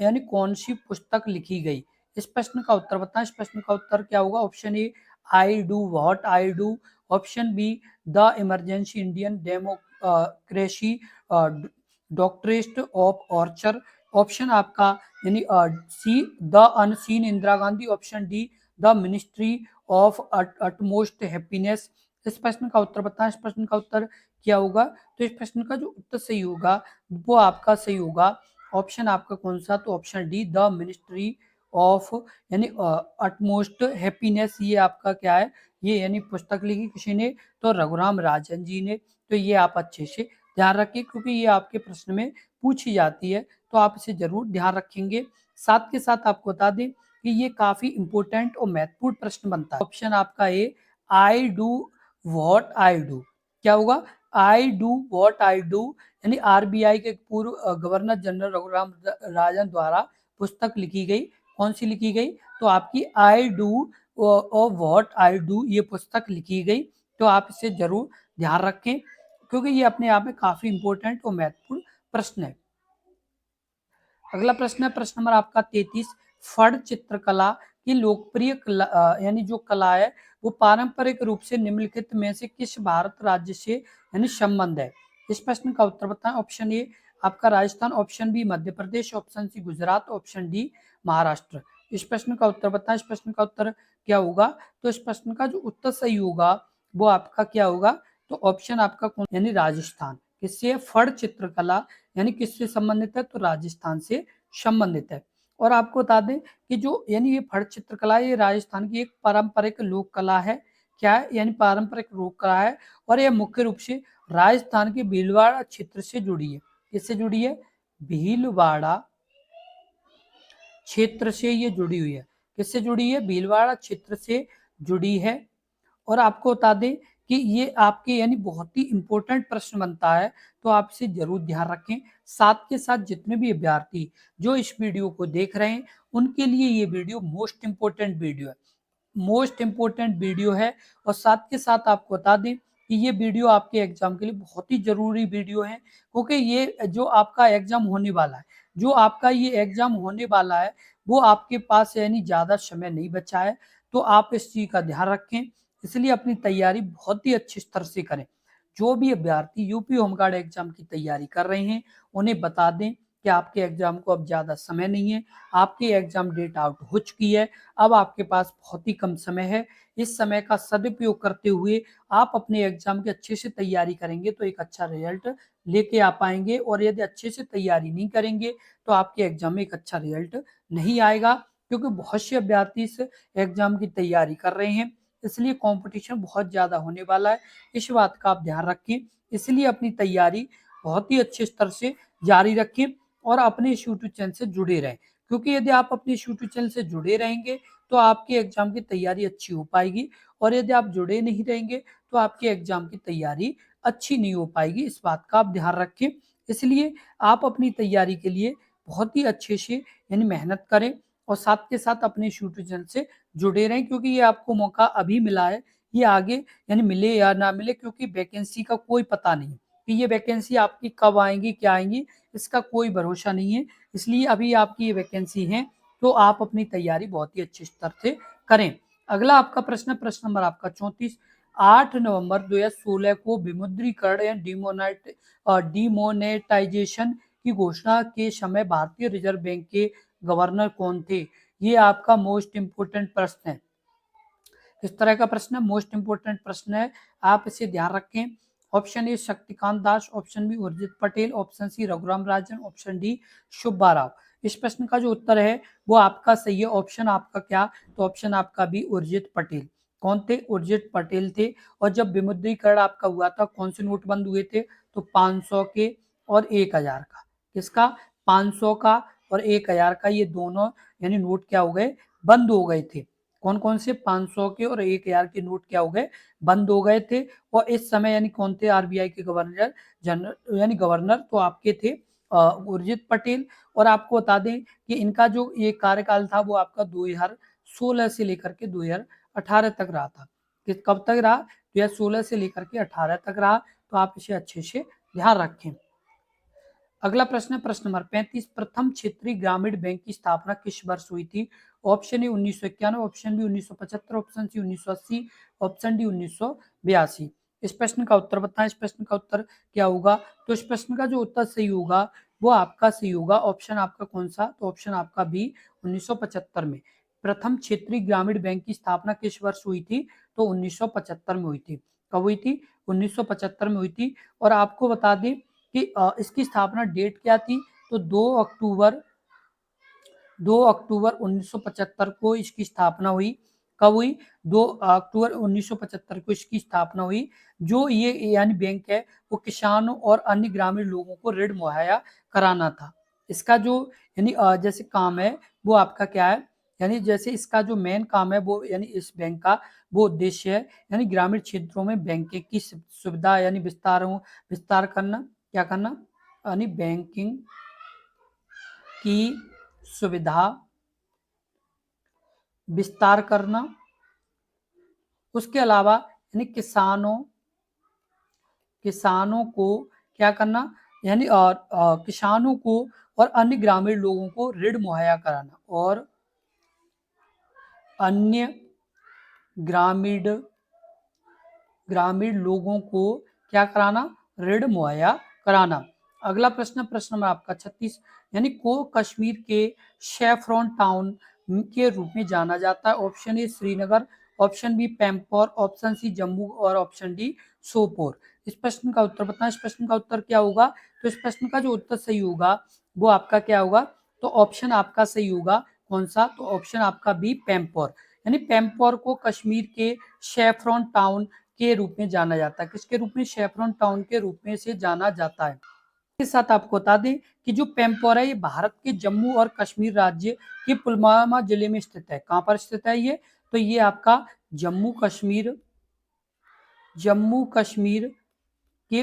यानी कौन सी पुस्तक लिखी गई? इस प्रश्न का उत्तर बताएं। इस प्रश्न का उत्तर क्या होगा, option A I do what I do, option be the emergency Indian democracy doctorate of Archer, option आपका यानी see the unseen Indira Gandhi, option D the ministry of utmost happiness. इस प्रश्न का उत्तर बताएं। इस प्रश्न का उत्तर क्या होगा, तो इस प्रश्न का जो उत्तर सही होगा वो आपका सही होगा ऑप्शन आपका कौन सा, तो option D the ministry of यानी अटमोस्ट हैप्पीनेस। ये आपका क्या है, ये यानी पुस्तक लिखी किसी ने, तो रघुराम राजन जी ने। तो ये आप अच्छे से ध्यान रखिए, क्योंकि ये आपके प्रश्न में पूछी जाती है, तो आप इसे जरूर ध्यान रखेंगे। साथ के साथ आपको बता दें कि ये काफी इंपोर्टेंट और महत्वपूर्ण प्रश्न बनता है। ऑप्शन आपका A I do what I do, क्या होगा, I do what I do, यानी RBI के पूर्व गवर्नर जनरल रघुराम राजन द्वारा पुस्तक लिखी गई, कौन सी लिखी गई, तो आपकी आई डू और व्हाट आई डू ये पुस्तक लिखी गई। तो आप इसे जरूर ध्यान रखें, क्योंकि ये अपने आप में काफी इंपोर्टेंट और महत्वपूर्ण प्रश्न है। अगला प्रश्न है, प्रश्न नंबर आपका 33, फड़ चित्रकला की लोकप्रिय कला यानी जो कला है वो पारंपरिक रूप से निम्नलिखित में से किस भारत राज्य से यानी संबंध है? इस प्रश्न का उत्तर बताएं। ऑप्शन ए आपका Rajasthan, option B Madhya Pradesh, option C Gujarat, option D Maharashtra. इस प्रश्न का उत्तर बताएं। इस प्रश्न का उत्तर क्या होगा, तो इस प्रश्न का जो उत्तर सही होगा वो आपका क्या होगा, तो ऑप्शन आपका कौन यानी राजस्थान। किससे, फड़ चित्रकला यानी किससे संबंधित है, तो राजस्थान से संबंधित है। और आपको बता दें कि जो यानी ये फड़ चित्रकला ये राजस्थान की एक पारंपरिक लोक कला है, क्या है, यानी पारंपरिक लोक कला है, और यह मुख्य रूप से राजस्थान के भीलवाड़ा क्षेत्र से जुड़ी है। किससे जुड़ी है, भीलवाड़ा क्षेत्र से ये जुड़ी हुई है। किससे जुड़ी है, भीलवाड़ा क्षेत्र से जुड़ी है। और आपको बता दें कि ये आपके यानी बहुत ही इंपॉर्टेंट प्रश्न बनता है, तो आप इसे जरूर ध्यान रखें। साथ के साथ जितने भी अभ्यर्थी जो इस वीडियो को देख रहे हैं उनके लिए ये वीडियो मोस्ट इंपोर्टेंट वीडियो है, मोस्ट इंपोर्टेंट वीडियो है। और साथ के साथ आपको बता दें कि ये वीडियो आपके एग्जाम के लिए बहुत ही जरूरी वीडियो है, क्योंकि ये जो आपका एग्जाम होने वाला है, जो आपका ये एग्जाम होने वाला है वो आपके पास यानी ज्यादा समय नहीं बचा है, तो आप इस चीज का ध्यान रखें। इसलिए अपनी तैयारी बहुत ही अच्छे स्तर से करें। जो भी अभ्यर्थी यूपी होमगार्ड एग्जाम की तैयारी कर रहे हैं उन्हें बता दें कि आपके एग्जाम को अब ज्यादा समय नहीं है, आपकी एग्जाम डेट आउट हो चुकी है, अब आपके पास बहुत ही कम समय है। इस समय का सदुपयोग करते हुए आप अपने एग्जाम की अच्छे से तैयारी करेंगे तो एक अच्छा रिजल्ट लेके आ पाएंगे, और यदि अच्छे से तैयारी नहीं करेंगे तो आपके एग्जाम में एक अच्छा रिजल्ट नहीं आएगा, क्योंकि बहुत से अभ्यर्थी इस एग्जाम की तैयारी कर रहे हैं, इसलिए कंपटीशन बहुत ज्यादा होने वाला है। इस बात का आप ध्यान रखें, इसलिए अपनी तैयारी बहुत ही अच्छे स्तर से जारी रखें और अपने इस यूट्यूब चैनल से जुड़े रहें, क्योंकि यदि आप अपने इस यूट्यूब चैनल से जुड़े रहेंगे तो तो आपके एग्जाम की तैयारी अच्छी हो पाएगी, और यदि आप जुड़े नहीं रहेंगे तो आपके एग्जाम की तैयारी अच्छी नहीं हो पाएगी। इस बात का आप ध्यान रखें। इसलिए आप अपनी तैयारी के लिए बहुत ही अच्छे से यानी मेहनत करें, और साथ के साथ अपने ट्यूशन से जुड़े रहें, क्योंकि ये आपको मौका अभी मिला है, ये आगे यानी मिले या ना मिले, क्योंकि वैकेंसी का कोई पता नहीं कि ये वैकेंसी आपकी कब आएंगी, क्या आएंगी, इसका कोई भरोसा नहीं है। इसलिए अभी आपकी ये वैकेंसी है, तो आप अपनी तैयारी बहुत ही अच्छे स्तर से करें। अगला आपका प्रश्न नंबर आपका 34। 8 नवंबर 2016 को विमुद्रीकरण या डिमोनेटाइजेशन की घोषणा के समय भारतीय रिजर्व बैंक के गवर्नर कौन थे? ये आपका मोस्ट इंपोर्टेंट प्रश्न है। इस तरह का प्रश्न मोस्ट इंपोर्टेंट प्रश्न है, आप इसे ध्यान रखें। Option A Shaktikanta Das, option B Urjit Patel, option C Raghuram Rajan, option D Subba Rao. इस प्रश्न का जो उत्तर है वो आपका सही है। ऑप्शन आपका क्या? तो ऑप्शन आपका बी उर्जित पटेल। कौन थे? उर्जित पटेल थे। और जब विमुद्रीकरण आपका हुआ था, कौन से नोट बंद हुए थे? तो 500 के और 1000 का। किसका? 500 का और 1000 का, ये दोनों यानी नोट क्या हो गए? बंद हो गए थे। कौन कौन से? 500 के और 1000 के नोट क्या हो गए? बंद हो गए थे। और इस समय यानी कौन थे आरबीआई के गवर्नर? जनरल यानी गवर्नर तो आपके थे उर्जित पटेल। और आपको बता दें कि इनका जो ये कार्यकाल था वो आपका 2016 से लेकर के 2018 तक रहा था। कि कब तक रहा? 2016 से लेकर के 18 तक रहा। तो आप इसे अच्छे से ध्यान रखें। अगला प्रश्न है प्रश्न नंबर 35। प्रथम क्षेत्रीय ग्रामीण बैंक की स्थापना किस वर्ष हुई थी? Option A 1991, option B 1975, option C 1980, option D 1982। इस प्रश्न का उत्तर बताएं। इस प्रश्न का उत्तर क्या होगा? तो इस प्रश्न का जो उत्तर सही होगा वो आपका सही होगा। ऑप्शन आपका कौन सा? तो ऑप्शन आपका बी 1975 में। प्रथम क्षेत्रीय ग्रामीण बैंक की स्थापना किस वर्ष हुई थी? तो 1975 में हुई थी। कब हुई थी? 1975 में हुई थी। और आपको बता दें कि इसकी स्थापना डेट क्या थी? तो 2 अक्टूबर 1975 को इसकी स्थापना हुई। कब हुई? 2 अक्टूबर 1975 को इसकी स्थापना हुई। जो ये यानी बैंक है वो किसानों और अन्य ग्रामीण लोगों को ऋण मुहैया कराना था। इसका जो यानी जैसे काम है वो आपका क्या है? यानी जैसे इसका जो मेन काम है वो यानी इस बैंक का वो उद्देश्य है यानी ग्रामीण क्षेत्रों में बैंकिंग की सुविधा यानी विस्तार करना। क्या करना? यानी बैंकिंग की सुविधा विस्तार करना। उसके अलावा यानी किसानों को क्या करना? यानी किसानों को और अन्य ग्रामीण लोगों को ऋण मुहैया कराना। और अन्य ग्रामीण लोगों को क्या कराना? ऋण मुहैया कराना। अगला प्रश्न नंबर आपका 36। यानी को कश्मीर के शेफ्रॉन टाउन के रूप में जाना जाता है। Option A Srinagar, option B Pampore, option C Jammu और ऑप्शन डी सोपोर। इस प्रश्न का उत्तर बताएं। इस प्रश्न का उत्तर क्या होगा? तो इस प्रश्न का जो उत्तर सही होगा वो आपका क्या होगा? तो ऑप्शन आपका सही होगा। कौन सा? तो ऑप्शन आपका बी पैम्पोर। यानी पैम्पोर को कश्मीर के शेफ्रॉन टाउन के रूप में जाना जाता है। किसके रूप में? शेफ्रॉन टाउन के रूप में से जाना जाता है। के साथ आपको बता दें कि जो पैम्पोर है ये भारत के जम्मू और कश्मीर राज्य के पुलवामा जिले में स्थित है। कहां पर स्थित है ये? तो ये आपका जम्मू कश्मीर के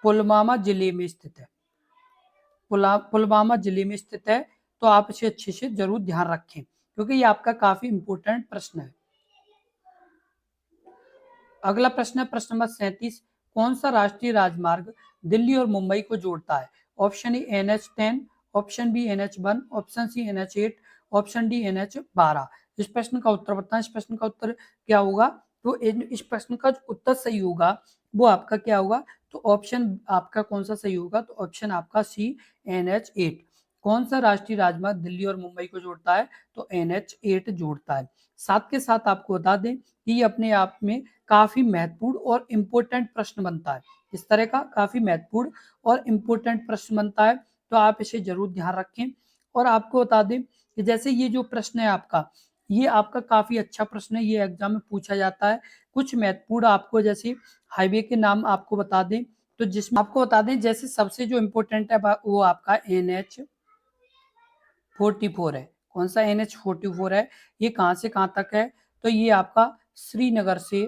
पुलवामा जिले में स्थित है। पुलवामा जिले में स्थित है। तो आप इसे अच्छे से जरूर ध्यान रखें, क्योंकि ये आपका काफी इंपोर्टेंट प्रश्न है। अगला प्रश्न है प्रश्न नंबर 37। कौन सा राष्ट्रीय राजमार्ग दिल्ली और मुंबई को जोड़ता है? Option A NH10, option B NH1, option C NH8, option D NH12। इस प्रश्न का उत्तर बताएं। इस प्रश्न का उत्तर क्या होगा? तो इस प्रश्न का जो उत्तर सही होगा वो आपका क्या होगा? तो ऑप्शन आपका कौन सा सही होगा? तो ऑप्शन आपका सी NH8। कौन सा राष्ट्रीय राजमार्ग दिल्ली और मुंबई को जोड़ता है? तो NH8 जोड़ता है। साथ के साथ आपको बता दें कि ये अपने आप में काफी महत्वपूर्ण और इम्पोर्टेंट प्रश्न बनता है। इस तरह का काफी महत्वपूर्ण और इम्पोर्टेंट प्रश्न बनता है। तो आप इसे जरूर ध्यान रखें। और आपको बता दें कि जैसे ये जो प्रश्न है आपका, ये आपका काफी अच्छा प्रश्न है, ये एग्जाम में पूछा जाता है। कुछ महत्वपूर्ण आपको जैसे हाईवे के नाम आपको बता दें, तो जिसमें आपको बता दें जैसे सबसे जो इम्पोर्टेंट है वो आपका NH 44 है। कौन सा NH44 है? ये कहाँ से कहाँ तक है? तो ये आपका श्रीनगर से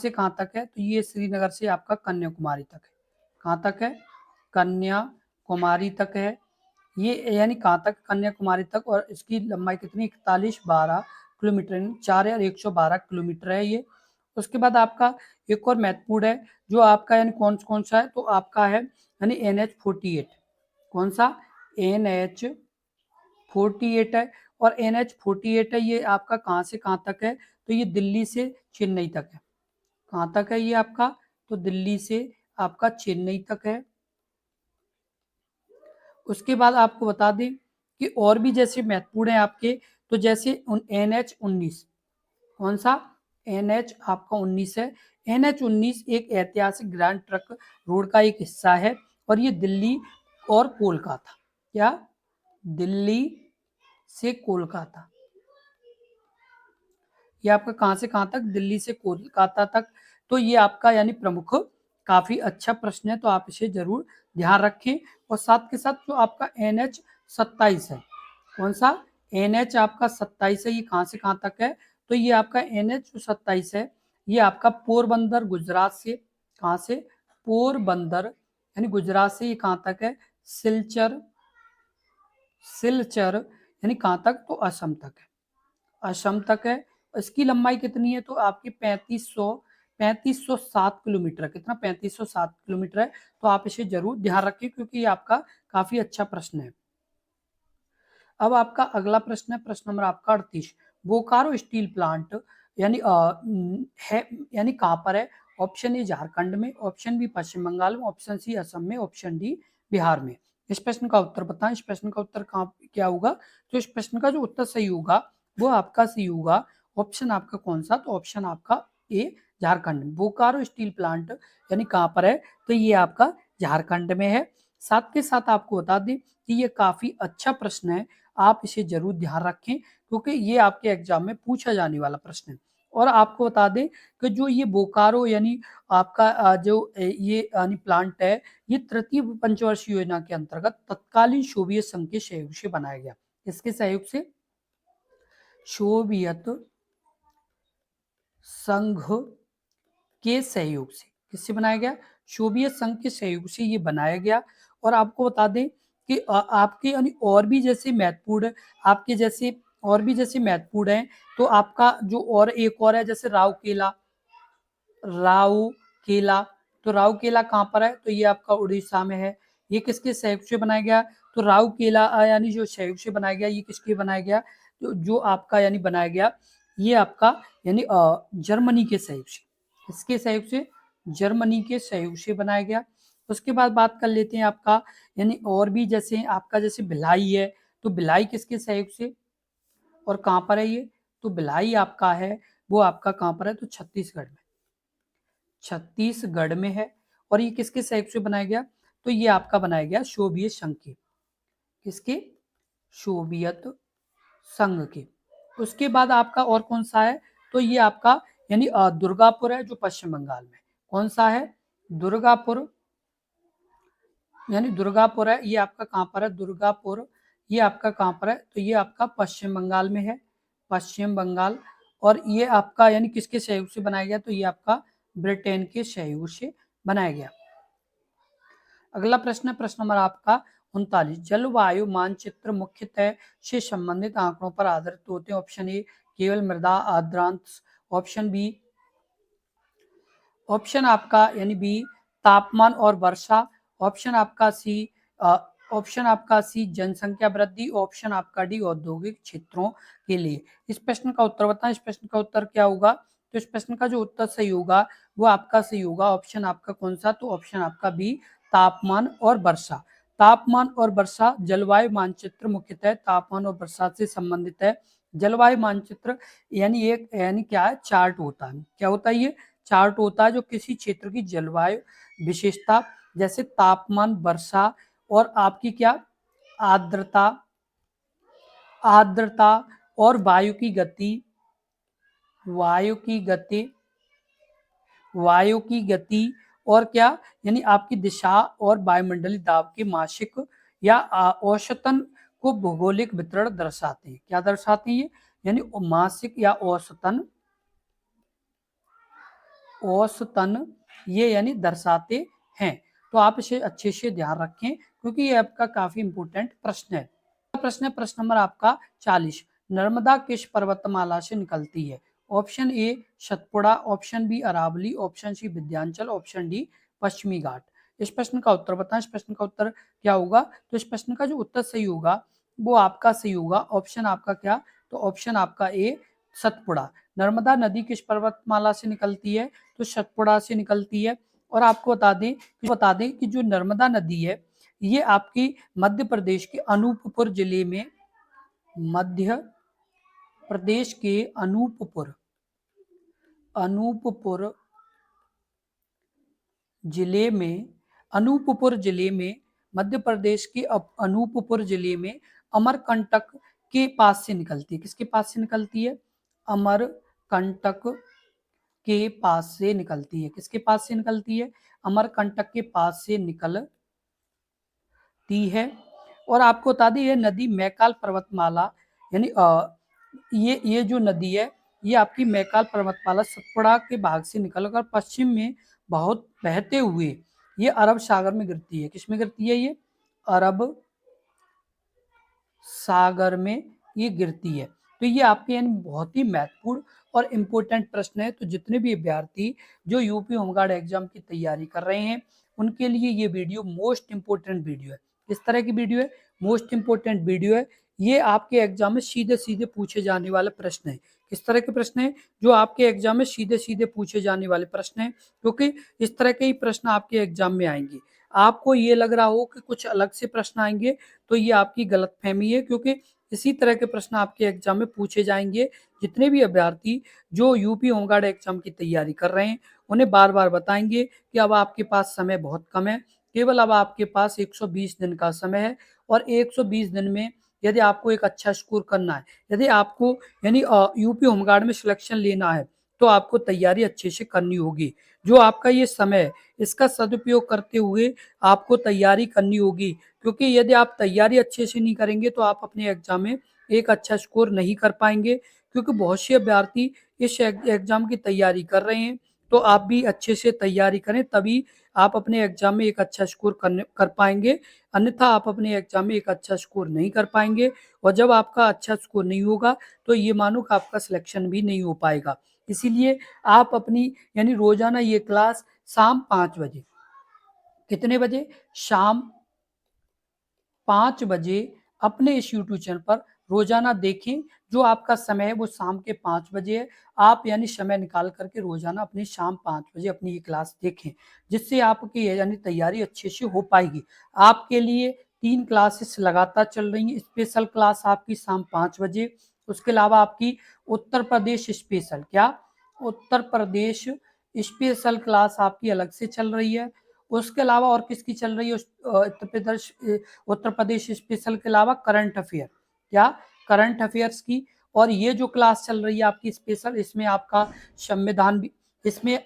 कहाँ तक है? तो ये श्रीनगर से आपका कन्याकुमारी तक है। कहाँ तक है? कन्याकुमारी तक है। ये यानी कहाँ तक? कन्याकुमारी तक। और इसकी लंबाई कितनी? 4112 किलोमीटर, 4112 किलोमीटर है ये। उसके बाद आपका एक और महत्वपूर्ण है जो आपका यानी कौन सा है? तो आपका है यानी NH48। कौन सा? NH48 है। और NH48 है, ये आपका कहाँ से कहाँ तक है? तो ये दिल्ली से चेन्नई तक है। कहाँ तक है ये आपका? तो दिल्ली से आपका चेन्नई तक है। उसके बाद आपको बता दें कि और भी जैसे महत्वपूर्ण है आपके, तो जैसे NH19। कौन सा? NH आपका 19 है। NH19 एक ऐतिहासिक ग्रैंड ट्रक रोड का एक हिस्सा है और ये दिल्ली और कोलकाता, क्या? दिल्ली से कोलकाता, ये आपका कहाँ से कहाँ तक? दिल्ली से कोलकाता तक। तो ये आपका यानी प्रमुख काफी अच्छा प्रश्न है, तो आप इसे जरूर ध्यान रखें। और साथ के साथ जो आपका NH27 है, कौन सा? NH आपका 27 है, ये कहाँ से कहाँ तक है? तो ये आपका NH27 है, ये आपका पोरबंदर गुजरात से, कहाँ से? पोरबंदर यानी गुजरात से ये कहाँ तक है? सिलचर यानी कहाँ तक? तो असम तक है। असम तक है। इसकी लंबाई कितनी है? तो आपकी 3507 किलोमीटर। कितना? 3507 किलोमीटर है। तो आप इसे जरूर ध्यान रखें क्योंकि ये आपका काफी अच्छा प्रश्न है। अब आपका अगला प्रश्न है, प्रश्न नंबर आपका 38। बोकारो स्टील प्लांट यानी है यानी कहाँ पर है? ऑप्शन ए झारखंड में, ऑप्शन बी पश्चिम बंगाल में, ऑप्शन सी असम में, ऑप्शन डी बिहार में। इस प्रश्न का उत्तर बताएं। इस प्रश्न का उत्तर कहाँ क्या होगा? तो इस प्रश्न का जो उत्तर सही होगा वो आपका सही होगा ऑप्शन आपका कौन सा? तो ऑप्शन आपका ए झारखंड में। बोकारो स्टील प्लांट यानी कहाँ पर है? तो ये आपका झारखंड में है। साथ के साथ आपको बता दें कि ये काफी अच्छा प्रश्न है, आप इसे जरूर ध्यान रखें क्योंकि ये आपके एग्जाम में पूछा जाने वाला प्रश्न है। और आपको बता दें कि जो ये बोकारो यानी आपका जो ये यानी प्लांट है, ये तृतीय पंचवर्षीय योजना के अंतर्गत तत्कालीन सोवियत संघ के सहयोग से बनाया गया। किसके सहयोग से? सोवियत संघ के सहयोग से। किससे बनाया गया? सोवियत संघ के सहयोग से ये बनाया गया। और आपको बता दें कि आपके यानी और भी जैसे महत्वपूर्ण आपके जैसे और भी जैसे महत्वपूर्ण है, तो आपका जो और एक और है जैसे राउकेला। तो राउकेला कहाँ पर है? तो ये आपका उड़ीसा में है। ये किसके सहयोग से बनाया गया? तो राउकेला यानी जो सहयोग से बनाया गया, ये किसके बनाया गया? तो जो आपका यानी बनाया गया ये आपका यानी जर्मनी के सहयोग से। किसके सहयोग से? जर्मनी के सहयोग से बनाया गया। उसके बाद बात कर लेते हैं आपका यानी और भी जैसे आपका जैसे भिलाई है, तो भिलाई किसके सहयोग से और कहाँ पर है ये? तो भिलाई आपका है वो आपका कहाँ पर है? तो छत्तीसगढ़ में है। और ये किसके सहयोग से बनाया गया? तो ये आपका बनाया गया सोवियत संघ के। किसके? सोवियत संघ के। उसके बाद आपका और कौन सा है? तो ये आपका यानी दुर्गापुर है जो पश्चिम बंगाल में। कौन सा है? दुर्गापुर यानी दुर्गापुर है, ये आपका कहाँ पर है? दुर्गापुर ये आपका कहाँ पर है? तो ये आपका पश्चिम बंगाल में है, पश्चिम बंगाल। और ये आपका यानी किसके सहयोग से बनाया गया? तो ये आपका ब्रिटेन के सहयोग से बनाया गया। अगला प्रश्न है प्रश्न नंबर आपका 39। जलवायु मानचित्र मुख्यतः से संबंधित आंकड़ों पर आधारित होते हैं। ऑप्शन ए केवल मृदा आर्द्रांश, ऑप्शन बी ऑप्शन आपका यानी बी तापमान और वर्षा, ऑप्शन आपका सी जनसंख्या वृद्धि, ऑप्शन आपका डी औद्योगिक क्षेत्रों के लिए। इस प्रश्न का उत्तर बताएं। इस प्रश्न का उत्तर क्या होगा? तो इस प्रश्न का जो उत्तर सही होगा वो आपका सही होगा ऑप्शन आपका कौन सा? तो ऑप्शन आपका बी तापमान और वर्षा। तापमान और वर्षा जलवायु मानचित्र मुख्यतः तापमान और वर्षा से संबंधित है। जलवायु मानचित्र यानी एक यानी क्या है? चार्ट होता है। क्या होता है? ये चार्ट होता है जो किसी क्षेत्र की जलवायु विशेषता जैसे तापमान, वर्षा और आपकी क्या आर्द्रता आर्द्रता और वायु की गति और क्या यानी आपकी दिशा और वायुमंडलीय दाब के मासिक या औसतन को भौगोलिक वितरण दर्शाते हैं। क्या दर्शाते हैं ये? यानी मासिक या औसतन, औसतन ये यानी दर्शाते हैं। तो आप इसे अच्छे से ध्यान रखें क्योंकि ये आपका काफी इंपॉर्टेंट प्रश्न है। प्रश्न नंबर आपका 40। नर्मदा किस पर्वतमाला से निकलती है? Option A Satpura, option B Aravalli, option C Vindhyachal, option D पश्चिमी घाट। इस प्रश्न का उत्तर बताएं। इस प्रश्न का उत्तर क्या होगा? तो इस प्रश्न का जो उत्तर सही होगा वो आपका सही होगा ऑप्शन आपका क्या? तो ऑप्शन आपका ए सतपुड़ा। नर्मदा नदी किस पर्वतमाला से निकलती है? तो सतपुड़ा से निकलती है। और आपको बता दें कि जो नर्मदा नदी है ये आपकी मध्य प्रदेश के अनूपपुर जिले में, मध्य प्रदेश के अनूपपुर जिले में, अनूपपुर जिले में, मध्य प्रदेश के अनूपपुर जिले में अमरकंटक के पास से निकलती है। किसके पास से निकलती है? अमरकंटक के पास से निकलती है। किसके पास से निकलती है? अमरकंटक के पास से निकलती है। और आपको बता दें ये नदी मैकाल पर्वतमाला यानी ये जो नदी है ये आपकी मैकाल पर्वतमाला सतपुड़ा के भाग से निकलकर पश्चिम में बहुत बहते हुए ये अरब सागर में गिरती है। किसमें गिरती है ये? अरब सागर में ये गिरती है। तो ये आपके यानी बहुत ही महत्वपूर्ण और इम्पोर्टेंट प्रश्न है। तो जितने भी अभ्यर्थी जो यूपी होमगार्ड एग्जाम की तैयारी कर रहे हैं उनके लिए ये वीडियो मोस्ट इम्पोर्टेंट वीडियो है। किस तरह की वीडियो है? मोस्ट इम्पोर्टेंट वीडियो है। ये आपके एग्जाम में सीधे सीधे पूछे जाने वाले प्रश्न है। किस तरह के प्रश्न है? जो आपके एग्जाम में सीधे सीधे पूछे जाने वाले प्रश्न है, क्योंकि इस तरह के ही प्रश्न आपके एग्जाम में आएंगे। आपको ये लग रहा हो कि कुछ अलग से प्रश्न आएंगे तो ये आपकी गलतफहमी है, क्योंकि इसी तरह के प्रश्न आपके एग्जाम में पूछे जाएंगे। जितने भी अभ्यर्थी जो यूपी होमगार्ड एग्जाम की तैयारी कर रहे हैं उन्हें बार बार बताएंगे कि अब आपके पास समय बहुत कम है। केवल अब आपके पास 120 दिन का समय है और 120 दिन में यदि आपको एक अच्छा स्कोर करना है, यदि आपको यानी यूपी होमगार्ड में सिलेक्शन लेना है तो आपको तैयारी अच्छे से करनी होगी। जो आपका ये समय है इसका सदुपयोग करते हुए आपको तैयारी करनी होगी, क्योंकि यदि आप तैयारी अच्छे से नहीं करेंगे तो आप अपने एग्जाम में एक अच्छा स्कोर नहीं कर पाएंगे। क्योंकि बहुत से अभ्यर्थी इस एग्जाम की तैयारी कर रहे हैं, तो आप भी अच्छे से तैयारी करें तभी आप अपने एग्जाम में एक अच्छा स्कोर कर पाएंगे। अन्यथा आप अपने एग्जाम में एक अच्छा स्कोर नहीं कर पाएंगे और जब आपका अच्छा स्कोर नहीं होगा तो ये मानो कि आपका सिलेक्शन भी नहीं हो पाएगा। इसीलिए आप अपनी यानी रोजाना ये क्लास शाम 5 बजे, कितने बजे? शाम 5 बजे अपने इस यूट्यूब चैनल पर रोजाना देखें। जो आपका समय है वो शाम के 5 बजे है। आप यानी समय निकाल करके रोजाना अपनी शाम 5 बजे अपनी ये क्लास देखें, जिससे आपकी यानी तैयारी अच्छे से हो पाएगी। आपके लिए 3 क्लासेस लगातार चल रही हैं। स्पेशल क्लास आपकी शाम 5 बजे, उसके अलावा आपकी उत्तर प्रदेश स्पेशल, क्या? उत्तर प्रदेश स्पेशल क्लास आपकी अलग से चल रही है। उसके अलावा और किसकी चल रही है? उत्तर प्रदेश स्पेशल के अलावा करंट अफेयर, क्या? करंट अफेयर्स की। और ये जो क्लास चल रही है आपकी स्पेशल, इसमें आपका संविधान भी, इसमें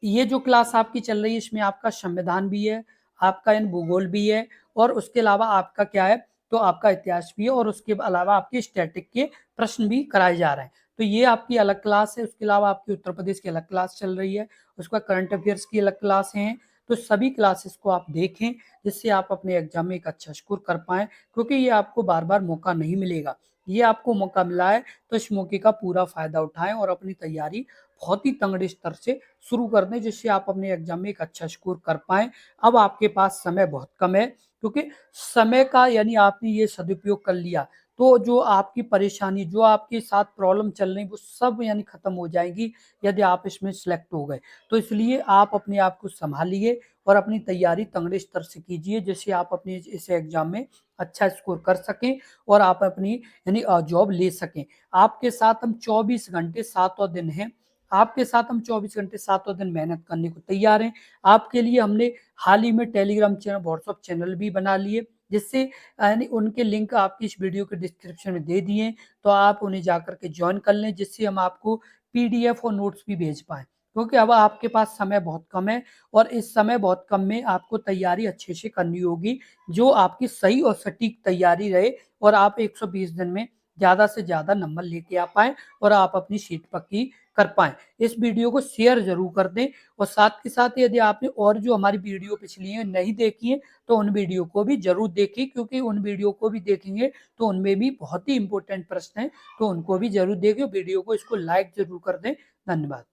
ये जो क्लास आपकी चल रही है इसमें आपका संविधान भी है, आपका इन भूगोल भी है और उसके अलावा आपका क्या है? तो आपका इतिहास भी है और उसके अलावा आपके स्टैटिक के प्रश्न भी कराए जा रहे हैं। तो ये आपकी अलग क्लास है। उसके अलावा आपकी उत्तर प्रदेश की अलग क्लास चल रही है, उसका करंट अफेयर्स की अलग क्लास हैं। तो सभी क्लासेस को आप देखें जिससे आप अपने एग्जाम में एक अच्छा स्कोर कर पाएं, क्योंकि ये आपको बार बार मौका नहीं मिलेगा। ये आपको मौका मिला है तो इस मौके का पूरा फायदा उठाएं और अपनी तैयारी बहुत ही तगड़े स्तर से शुरू कर दें, जिससे आप अपने एग्जाम में एक अच्छा स्कोर कर पाएं। अब आपके पास समय बहुत कम है, क्योंकि समय का यानी आपने ये सदुपयोग कर लिया तो जो आपकी परेशानी, जो आपके साथ प्रॉब्लम चल रही वो सब यानी खत्म हो जाएगी यदि आप इसमें सिलेक्ट हो गए। तो इसलिए आप अपने आप को संभालिए और अपनी तैयारी तगड़े स्तर से कीजिए, जिससे आप अपने इस एग्जाम में अच्छा स्कोर कर सकें और आप अपनी यानी जॉब ले सकें। आपके साथ हम 24 घंटे सातों दिन हैं, आपके साथ हम 24 घंटे सातों दिन मेहनत करने को तैयार हैं। आपके लिए हमने हाल ही में टेलीग्राम चैनल, व्हाट्सएप चैनल भी बना लिए, जिससे यानी उनके लिंक आपकी इस वीडियो के डिस्क्रिप्शन में दे दिए, तो आप उन्हें जाकर के ज्वाइन कर लें, जिससे हम आपको पीडीएफ और नोट्स भी भेज पाएँ। क्योंकि अब आपके पास समय बहुत कम है और इस समय बहुत कम में आपको तैयारी अच्छे से करनी होगी, जो आपकी सही और सटीक तैयारी रहे और आप 120 दिन में ज़्यादा से ज़्यादा नंबर लेके आ पाएँ और आप अपनी सीट पक्की कर पाएँ। इस वीडियो को शेयर ज़रूर कर दें और साथ के साथ यदि आपने और जो हमारी वीडियो पिछली है नहीं देखी है, तो उन वीडियो को भी ज़रूर देखें, क्योंकि उन वीडियो को भी देखेंगे तो उनमें भी बहुत ही इम्पोर्टेंट प्रश्न हैं, तो उनको भी ज़रूर देखें। वीडियो को इसको लाइक ज़रूर कर दें। धन्यवाद।